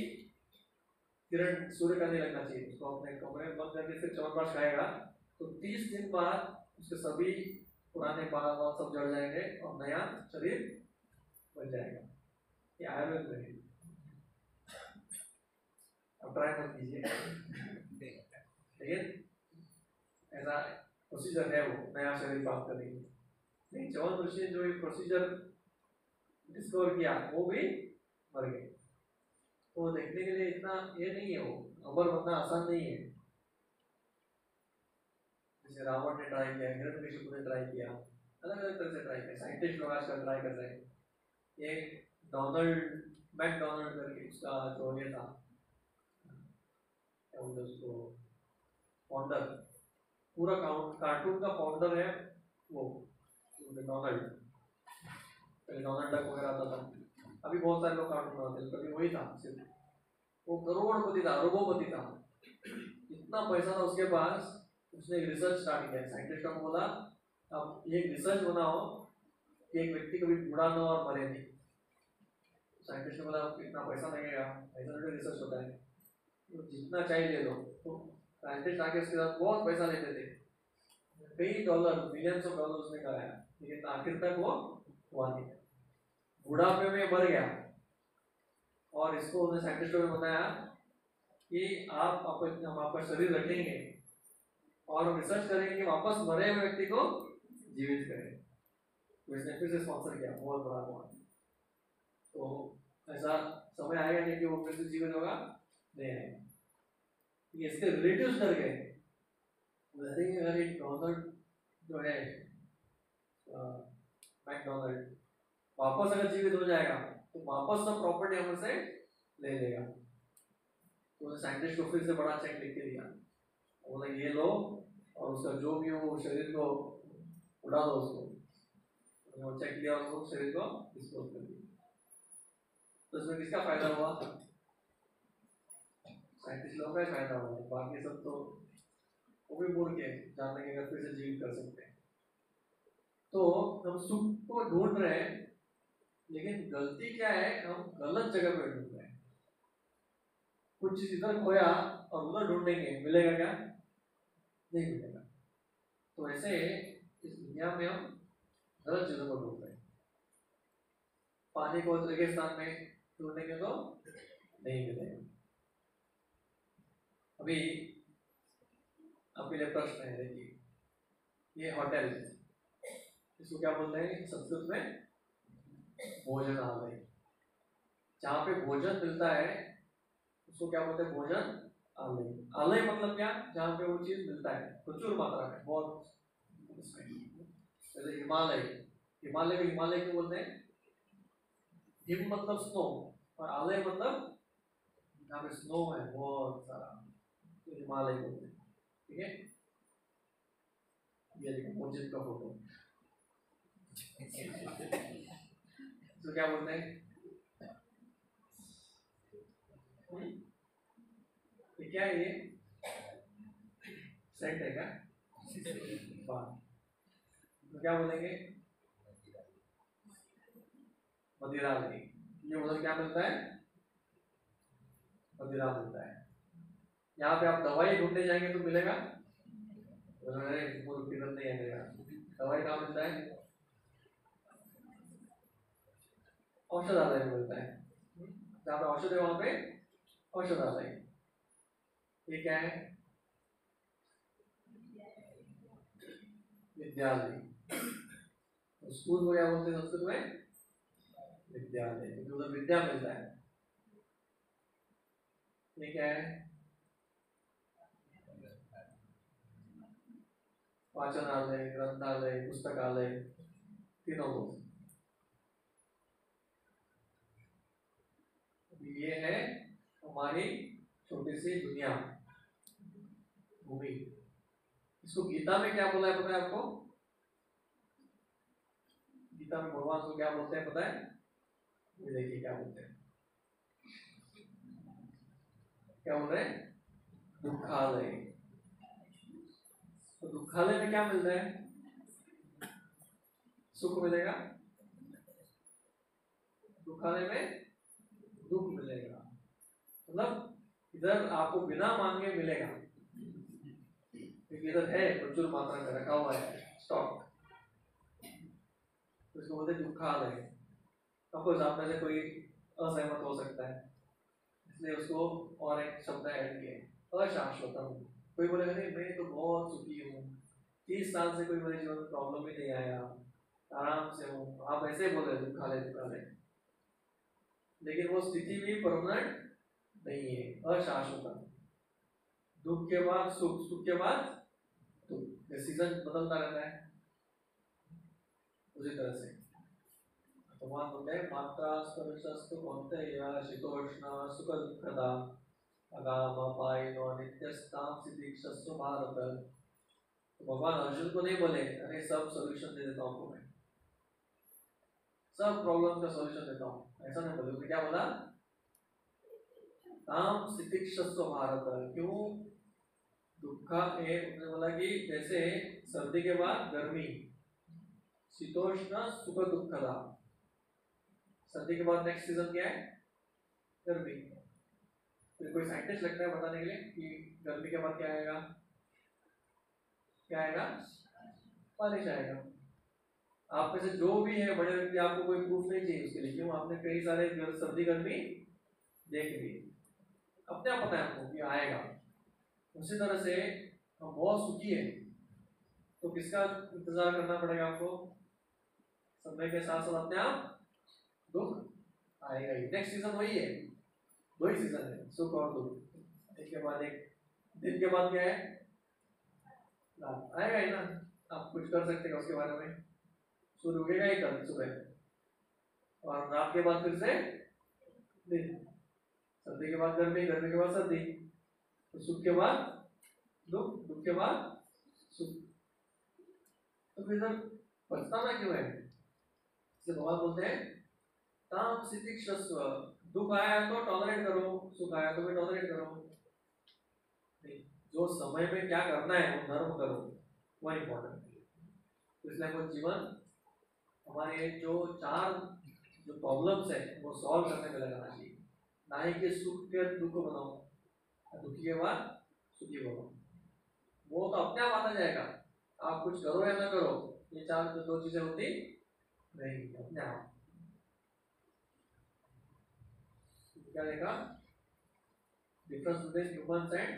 किरण सूर्य का नहीं लगना चाहिए। उसको अपने कमरे में बंद करके सिर्फ च्यवनप्राश खाएगा, तो 30 दिन बाद उसके सभी पुराने बाल सब जड़ जाएंगे और नया शरीर बन जाएगा। ये आयुर्वेद में है, अब ट्राई मत कीजिए, लेकिन ऐसा प्रोसीजर है वो नया शरीर प्राप्त करने की। लेकिन चवन ऋषि ने जो ये प्रोसीजर डिस्कवर किया वो भी मर गए। तो देखने के लिए इतना ये नहीं है, वो अमर बनना आसान नहीं है। जैसे रावण ने ट्राई किया, हिरण्यकशिपु ने ट्राई किया, अलग अलग तरह से ट्राई किया, साइंटिस्ट लोग आजकल ट्राई कर रहे हैं। ये डोनाल्ड मैकडोनाल्ड करके उसका जो ये था, क्या बोलते उसको, फाउंडर, पूरा कार्टून का फाउंडर है वो डोनाल्ड। पहले डोनाल्ड डक वगैरह आता था, अभी बहुत सारे लोग कार्टून बनाते हैं, कभी वही था सिर्फ। वो करोड़पति था, अरबोपति था, इतना पैसा था उसके पास। उसने एक रिसर्च स्टार्ट किया, साइंटिस्टों को बोला अब ये रिसर्च बनाओ कि एक व्यक्ति कभी बूढ़ा ना और मरे नहीं। साइंटिस्ट ने बोला इतना पैसा लगेगा, ऐसा नहीं रिसर्च होता है, तो जितना चाहिए ले लो। तो साइंटिस्ट आके उसके साथ बहुत पैसा लेते थे, कई डॉलर, मिलियंस ऑफ डॉलर उसने कराया, लेकिन आखिर तक वो हुआ नहीं। बुढ़ापे में मर गया। और इसको उन्होंने साइंटिस्टों ने बताया कि आप हम आपका शरीर रखेंगे और रिसर्च करेंगे कि वापस मरे हुए व्यक्ति को जीवित करें। तो इसने फिर से स्पॉन्सर किया, बहुत बड़ा हुआ। तो ऐसा समय आएगा नहीं कि वो फिर से जीवित होगा, नहीं आएगा। इसके रिलेटिव्स डर गए, अरे डोनाल्ड जो है मैकडोनाल्ड वापस अगर जीवित हो जाएगा तो वापस सब प्रॉपर्टी हमसे ले लेगा। तो साइंटिस्ट को फिर से बड़ा चेक लिख के दिया, बोला ये लो और उसका जो भी हो शरीर को उड़ा दो उसको। तो चेक किया, उसको शरीर को डिस्पोज कर दिया। तो इसमें किसका फायदा हुआ? साइंटिस्ट लोगों का फायदा हुआ, बाकी सब तो वो भी मूर्ख है, जानने के अगर फिर से जीवित कर सकते हैं। तो हम सुख को ढूंढ रहे हैं, लेकिन गलती क्या है, हम गलत जगह पर ढूंढ रहे हैं। कुछ चीज इधर खोया और उधर ढूंढेंगे, मिलेगा क्या? नहीं मिलेगा। तो ऐसे इस दुनिया में हम गलत चीजों को ढूंढ रहे हैं। पानी को रेगिस्तान में ढूंढेंगे तो नहीं मिलेगा। अभी आपके लिए प्रश्न है, देखिए ये होटल, इसको क्या बोलते हैं संस्कृत में? भोजनालय। जहाँ पे भोजन मिलता है उसको क्या बोलते हैं? भोजन आलय। आलय मतलब क्या? जहाँ पे वो चीज मिलता है प्रचुर मात्रा में, बहुत। जैसे हिमालय, हिमालय को हिमालय क्यों बोलते हैं? हिम मतलब स्नो और आलय मतलब जहाँ पे स्नो है बहुत सारा, तो हिमालय बोलते हैं। ठीक है, ये देखो भोजन का फोटो, तो क्या बोलते हैं? ये क्या है? ये सेट है क्या? तो क्या बोलेंगे? मदिरालय। ये उधर क्या मिलता है? मदिरा मिलता है। यहाँ पे आप दवाई ढूंढने जाएंगे तो मिलेगा? नहीं आएगा। दवाई कहाँ मिलता है? औषधालय में मिलता है। जहाँ पे औषध है वहां पे औषधालय। ये क्या है? विद्यालय। तो स्कूल को क्या बोलते हैं संस्कृत में? विद्यालय, क्योंकि उधर विद्या मिलता है। ये क्या है? वाचनालय, ग्रंथालय, पुस्तकालय, तीनों बोलते। ये है हमारी छोटी सी दुनिया, भूमि। इसको गीता में क्या बोला है पता है आपको? गीता में भगवान को क्या बोलते हैं पता है? ये देखिए क्या बोलते हैं, क्या बोल रहे हैं? दुखालय। तो दुखालय में क्या मिलता है? सुख मिलेगा। दुखालय में दुख मिलेगा। मतलब इधर आपको बिना मांगे मिलेगा, क्योंकि इधर है प्रचुर मात्रा में रखा हुआ है स्टॉक। इसको बोलते हैं दुखालय। सपोज आप में से कोई असहमत हो सकता है, इसलिए उसको और एक शब्द ऐड किया अशाश्वतम। कोई बोलेगा नहीं मैं तो बहुत सुखी हूँ, 30 साल से कोई मेरे जीवन में प्रॉब्लम ही नहीं आया, आराम से हूँ, आप ऐसे बोल रहे दुखालय दुखालय, लेकिन वो स्थिति भी परमानेंट नहीं है, अशाश्वत। दुख के बाद सुख, सुख के बाद दुख, सीजन बदलता रहता है। उसी तरह से भगवान बोलते हैं मात्रा स्पर्शस्तु कौन्तेय शीतोष्ण सुख दुःखदा अगाम पायिनो नित्यस्ताम सिद्धीक्षस्व भारत। तो भगवान अर्जुन को नहीं बोले अरे सब सॉल्यूशन दे देता हूँ मैं, सब प्रॉब्लम का सॉल्यूशन देता हूँ, ऐसा नहीं बोले। उसने क्या बोला? ताम सिद्धीक्षस्व भारत। क्यों? दुखा है, उसने बोला कि जैसे सर्दी के बाद गर्मी, शीतोष्ण सुख दुःखदा, सर्दी के बाद नेक्स्ट सीजन क्या है? गर्मी। तो कोई साइंटिस्ट लगता है बताने के लिए कि गर्मी के बाद क्या आएगा? क्या आएगा? बारिश आएगा। आप में से जो भी है बड़े व्यक्ति, आपको कोई प्रूफ नहीं चाहिए उसके लिए। क्यों? आपने कई सारे सर्दी गर्मी देख ली, अपने आप पता है आपको कि आएगा। उसी तरह से हम बहुत सुखी है तो किसका इंतजार करना पड़ेगा आपको? समय के साथ साथ अपने आप दुख आएगा ही। नेक्स्ट सीजन वही है, दो ही सीजन है, सुख और दुख। एक के बाद एक, दिन के बाद क्या है? रात आएगा ही ना। आप कुछ कर सकते हैं उसके बारे में? सूर्य उगेगा ही कल सुबह, और रात के बाद फिर से दिन, सर्दी के बाद गर्मी, गर्मी के बाद सर्दी, तो सुख के बाद दुख, दुख के बाद सुख। तो फिर बचता ना क्यों है? इसलिए भगवान बोलते हैं ताम सिद्धीक्षस्व। दुख आया तो टॉलरेट करो, सुख आया तो भी टॉलरेट करो। नहीं, जो समय में क्या करना है वो धर्म करो, वो इम्पोर्टेंट है। तो इसलिए वो जीवन हमारे जो 4 जो प्रॉब्लम्स है वो सॉल्व करने में लगाना चाहिए, ना ही कि सुख के दुख बनाओ, दुखी के बाद सुखी बनो। वो तो अपने आप आता जाएगा, आप कुछ करो या ना करो, ये 4 जो 2 चीजें होती नहीं, अपने आप। क्या देखा? Difference between humans and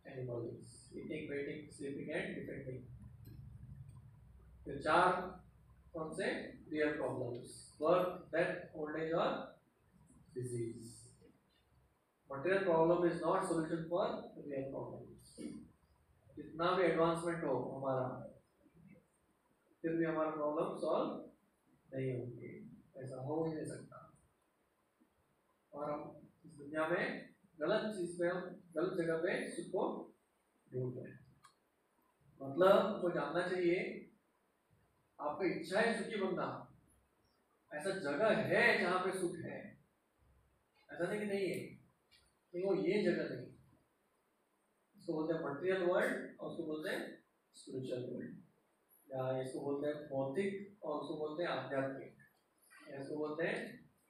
animals, eating, waiting, sleeping and defending. तो 4 कौन से? Real problems, birth, death, old age और disease. Material problem is not solution for real problems. जितना भी एडवांसमेंट हो हमारा, फिर भी हमारा प्रॉब्लम सॉल्व नहीं होंगे, ऐसा हो ही नहीं सकता। और हम इस दुनिया में गलत चीज में, हम गलत जगह पे सुख को ढूंढ रहे हैं। मतलब आपको जानना चाहिए, आपकी इच्छा है सुखी बनना, ऐसा जगह है जहां पे सुख है, ऐसा नहीं कि नहीं है, लेकिन वो ये जगह नहीं। इसको बोलते हैं मटेरियल वर्ल्ड, और उसको बोलते हैं स्पिरिचुअल वर्ल्ड, या इसको बोलते हैं भौतिक, और उसको बोलते हैं आध्यात्मिक, या इसको बोलते हैं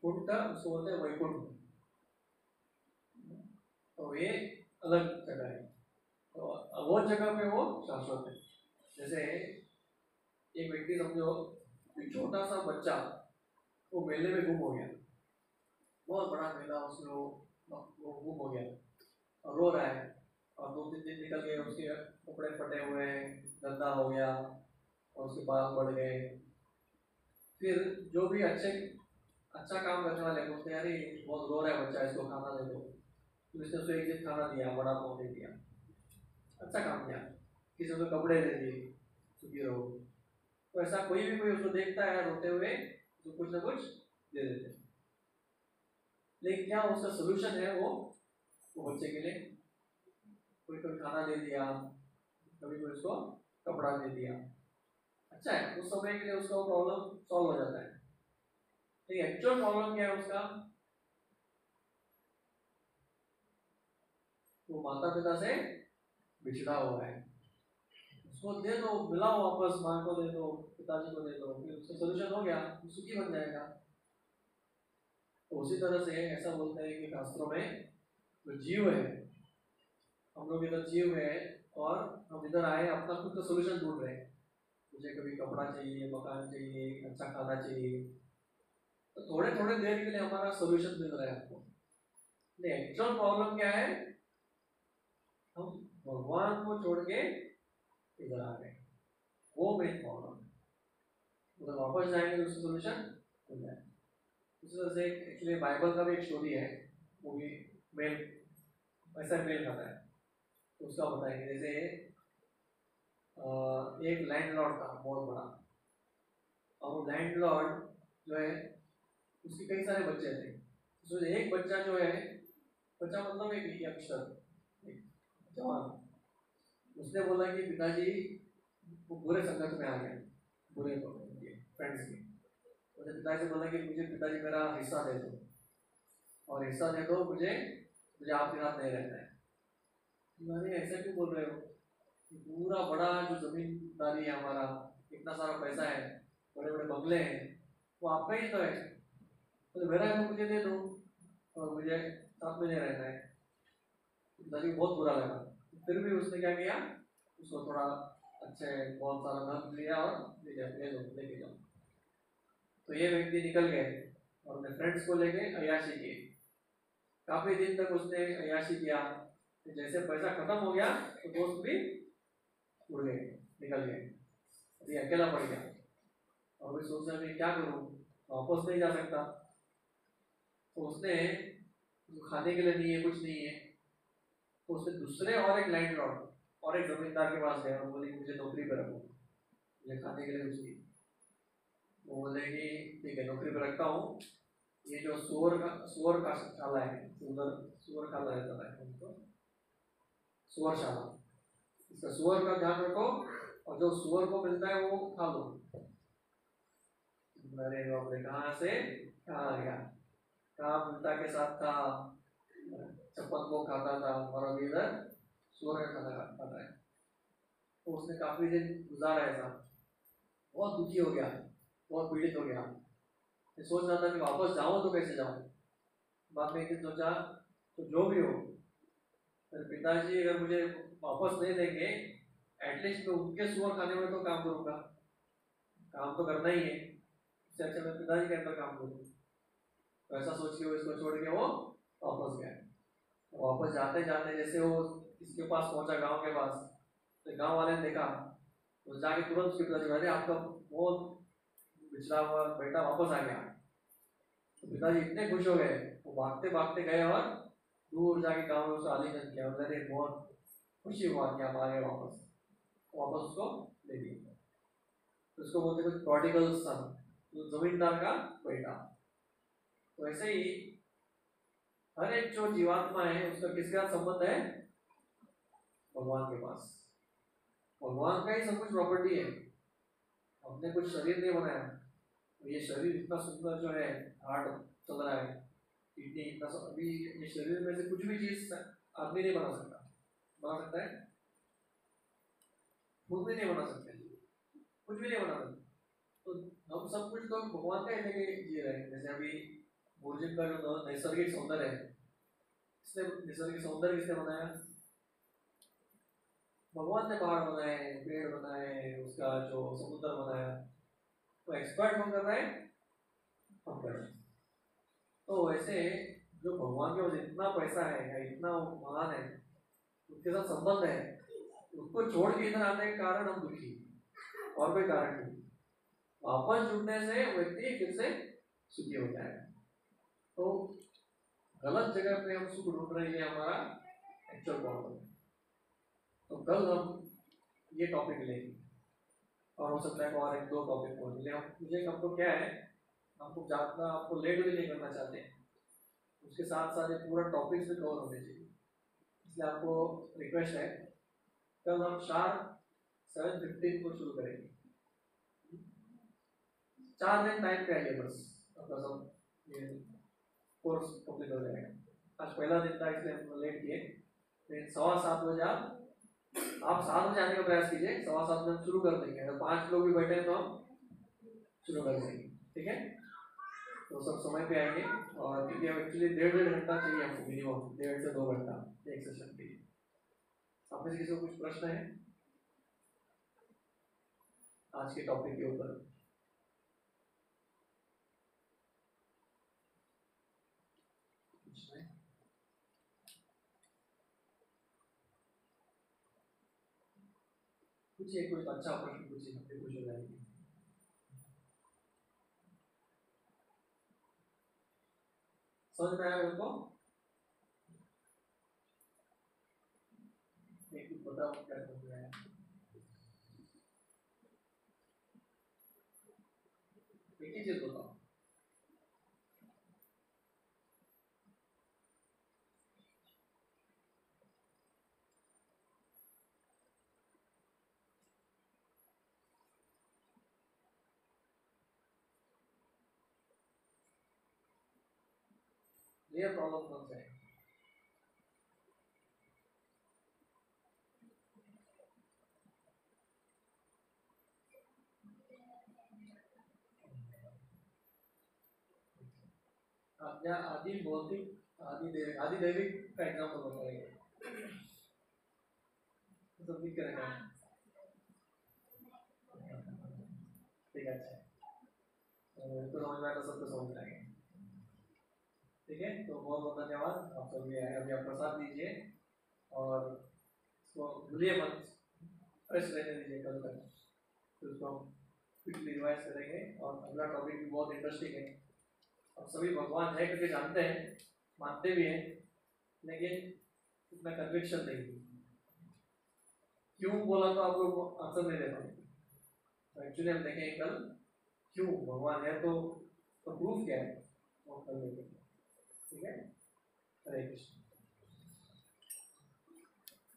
कुंठ, उसको बोलते हैं वैकुंठ। तो ये अलग जगह है, तो वो जगह पे वो शाश्वत है। जैसे एक व्यक्ति समझो, एक छोटा सा बच्चा वो मेले में गुम हो गया, बहुत बड़ा मेला, उसमें वो गुम हो गया और रो रहा है, और 2-3 दिन निकल गए, उसके कपड़े फटे हुए हैं, गंदा हो गया, और उसके बाल बढ़ गए। फिर जो भी अच्छा काम करने वाले बोलते हैं अरे बहुत रो रहा है बच्चा, इसको खाना दे दो। तो इसने उसको एक दिन खाना दिया, बड़ा पाव दे दिया, अच्छा काम किया। किसी को कपड़े दे दिए, सुखी रहो। तो ऐसा कोई भी कोई उसको देखता है रोते हुए तो कुछ ना कुछ दे देते। लेकिन क्या उसका सोल्यूशन है? वो बच्चे के लिए कोई खाना दे दिया, कभी कोई उसको कपड़ा दे दिया, अच्छा है, उस समय के लिए उसका प्रॉब्लम सॉल्व हो जाता है। लेकिन एक्चुअल प्रॉब्लम क्या है उसका? वो माता पिता से बिछड़ा हुआ है, उसको दे दो, मिलाओ वापस, माँ को दे दो, पिताजी को दे दो, फिर उसका सोल्यूशन हो गया, वो सुखी बन जाएगा। तो उसी तरह से ऐसा बोलते हैं कि शास्त्रों में जो जीव है, हम लोग इधर जीव है और हम इधर आए अपना खुद का सोल्यूशन ढूंढ रहे हैं, मुझे कभी कपड़ा चाहिए, मकान चाहिए, अच्छा खाना चाहिए, तो थोड़े थोड़े देर के लिए हमारा सोल्यूशन मिल रहा है आपको। एक्चुअल प्रॉब्लम क्या है, हम भगवान को छोड़ के इधर आ गए, वो मेन प्रॉब्लम है। मतलब वापस जाएंगे तो उसका सोल्यूशन मिल जाए। इस वजह से एक्चुअली बाइबल का भी एक स्टोरी है, वो भी मेल ऐसा मेल खाता है, तो उसका बताएंगे। जैसे एक लैंडलॉर्ड था बहुत बड़ा, और वो लैंडलॉर्ड जो है उसके कई सारे बच्चे थे। उसमें एक बच्चा जो है, बच्चा मतलब एक यंगस्टर, एक जवान, उसने बोला कि पिताजी, वो बुरे संगत में आ गया, बुरे फ्रेंड्स के। उसने पिताजी से बोला कि मुझे पिताजी मेरा हिस्सा दे दो, और हिस्सा दे दो मुझे, मुझे आपके साथ नहीं रहना है। मैंने ऐसा क्यों बोल रहे हो, पूरा बड़ा जो जमीनदारी है हमारा, इतना सारा पैसा है, बड़े बड़े बंगले हैं, वो आपका ही तो है, तो मेरा है तो मुझे दे दो, और मुझे साथ में नहीं रहना है। पिताजी को बहुत बुरा लगा, फिर भी उसने क्या किया, उसको थोड़ा अच्छे बहुत सारा धन लिया और लेके जाओ। तो ये व्यक्ति निकल गए और अपने फ्रेंड्स को लेके अयाशी की। काफी दिन तक उसने अयाशी किया, तो जैसे पैसा खत्म हो गया तो दोस्त भी उड़ गए, निकल गए, अभी अकेला पड़ गया। और भी सोच रहा मैं क्या करूं, वापस नहीं जा सकता। तो उसने खाने के लिए नहीं है, कुछ नहीं है, तो उसने दूसरे और एक लैंडलॉर्ड और एक जमींदार के पास गया और बोले मुझे नौकरी पर रखो, मुझे खाने के लिए कुछ नहीं। वो बोले कि ठीक है नौकरी पर रखता हूँ, ये जो सुअर का शाला है, सुअर खाला रहता है उनको, सुअर शाला, इसका सुअर का ध्यान रखो, और जो सुअर को मिलता है वो खा लो। अरे बाप रे, कहाँ से कहाँ आ गया, कहाँ पिता के साथ था, चप्पल को खाता था, और अभी इधर सुअर का खाना खाता है। तो उसने काफी दिन गुजारा ऐसा, बहुत दुखी हो गया, बहुत पीड़ित हो गया। सोच रहा था कि वापस जाऊं तो कैसे जाऊं। बाद में एक दिन सोचा तो जो भी हो, फिर पिताजी अगर मुझे वापस नहीं देंगे, एटलीस्ट मैं उनके सुअर खाने में तो काम करूंगा, काम तो करना ही है, इससे अच्छा मैं पिताजी के अंदर काम करूँ। तो ऐसा सोच के वो इसको छोड़ के वो वापस गया। वापस जाते जाते जैसे वो इसके पास पहुंचा, गांव के पास, तो गांव वाले ने देखा, तो जाके तुरंत उसके पिताजी, अरे आपका बहुत पिछड़ा हुआ बेटा वापस आ गया। तो पिताजी इतने खुश हो गए, वो भागते भागते गए और दूर जाके गांव में उसको आलिंगन किया, अरे बहुत खुशी हुआ कि आप आ गए वापस, वापस उसको ले लिया। तो उसको बोलते थे प्रोडिगल सन, जो जमींदार का बेटा। तो ऐसे ही हर एक जो जीवात्मा है उसका किसके साथ संबंध है, भगवान के पास। भगवान का ही सब कुछ प्रॉपर्टी है, हमने कुछ शरीर नहीं बनाया। तो ये शरीर इतना सुंदर जो है, हार्ड चल रहा है, किडनी इतना, अभी ये शरीर में से कुछ भी चीज आदमी नहीं बना सकता, बना सकता है, खुद भी नहीं बना सकते, कुछ भी नहीं बना सकते। तो हम सब कुछ तो भगवान का ही लेके जी रहे हैं। जैसे अभी भोजन का जो नैसर्गिक सौंदर्य है, इसने नैसर्गिक सौंदर्य किसने बनाया, भगवान ने पहाड़ बनाए, पेड़ बनाए, उसका जो समुद्र बनाया, तो एक्सपर्ट कौन कर रहा है, हम कर रहे हैं। तो वैसे जो भगवान के पास इतना पैसा है या इतना महान है, उसके साथ संबंध है, उसको छोड़ के इधर आने के कारण हम दुखी, और कोई कारण नहीं। वापस जुड़ने से व्यक्ति फिर से सुखी हो जाएगा। तो गलत जगह पे हम सुख ढूंढ रहे हैं, हमारा एक्चुअल प्रॉब्लम है। तो कल हम ये टॉपिक लेंगे, और हो सकता है और एक दो टॉपिक और मिले। मुझे हमको क्या है, हमको ज़्यादा आपको लेट भी नहीं करना चाहते, उसके साथ साथ ये पूरा टॉपिक्स भी कवर होने चाहिए। इसलिए आपको रिक्वेस्ट है, कल हम शार्प 7:15 को शुरू करेंगे। 4 दिन टाइम पे आइए बस, अपना सब ये कोर्स कंप्लीट हो जाएगा। आज पहला दिन था इसलिए हम लेट किए, लेकिन 7:15 बजे आप 7 बजे आने का प्रयास कीजिए। 7:15 बजे हम शुरू कर देंगे, अगर 5 लोग भी बैठे हैं तो हम शुरू कर देंगे, ठीक है। तो सब समय पे आएंगे, और क्योंकि हम एक्चुअली 1.5 घंटा चाहिए हमको, मिनिमम 1.5 से 2 घंटा एक सेशन के लिए। आप में से किसी को कुछ प्रश्न है? आज के टॉपिक के ऊपर। पूछिए, कोई अच्छा प्रश्न पूछिए, फिर कुछ हो जाएगी। समझ में आया मेरे को? एक बताओ क्या समझ में आया। एक ही चीज बताओ। ये प्रॉब्लम कौन सा है? आज्ञा आदि भौतिक आदि दैविक का एग्जाम्पल बताइए। सब लिख के रखा है। ठीक है, अच्छा तो समझ में आया तो सबको समझ में आएगा। ठीक है, तो बहुत बहुत धन्यवाद आप सभी। अभी आप प्रसाद दीजिए और इसको भूलिए मत, फ्रेश रहने दीजिए कल तक, तो उसको हम क्विकली रिवाइज करेंगे। और अगला टॉपिक भी बहुत इंटरेस्टिंग है। आप सभी भगवान है करके जानते हैं, मानते भी हैं, लेकिन इतना कन्विक्शन नहीं। क्यों बोला तो आप लोग आंसर नहीं दे पाएंगे। तो एक्चुअली हम देखेंगे कल क्यों भगवान है, तो प्रूफ क्या है वो कल देखेंगे। ठीक है, हरे कृष्ण।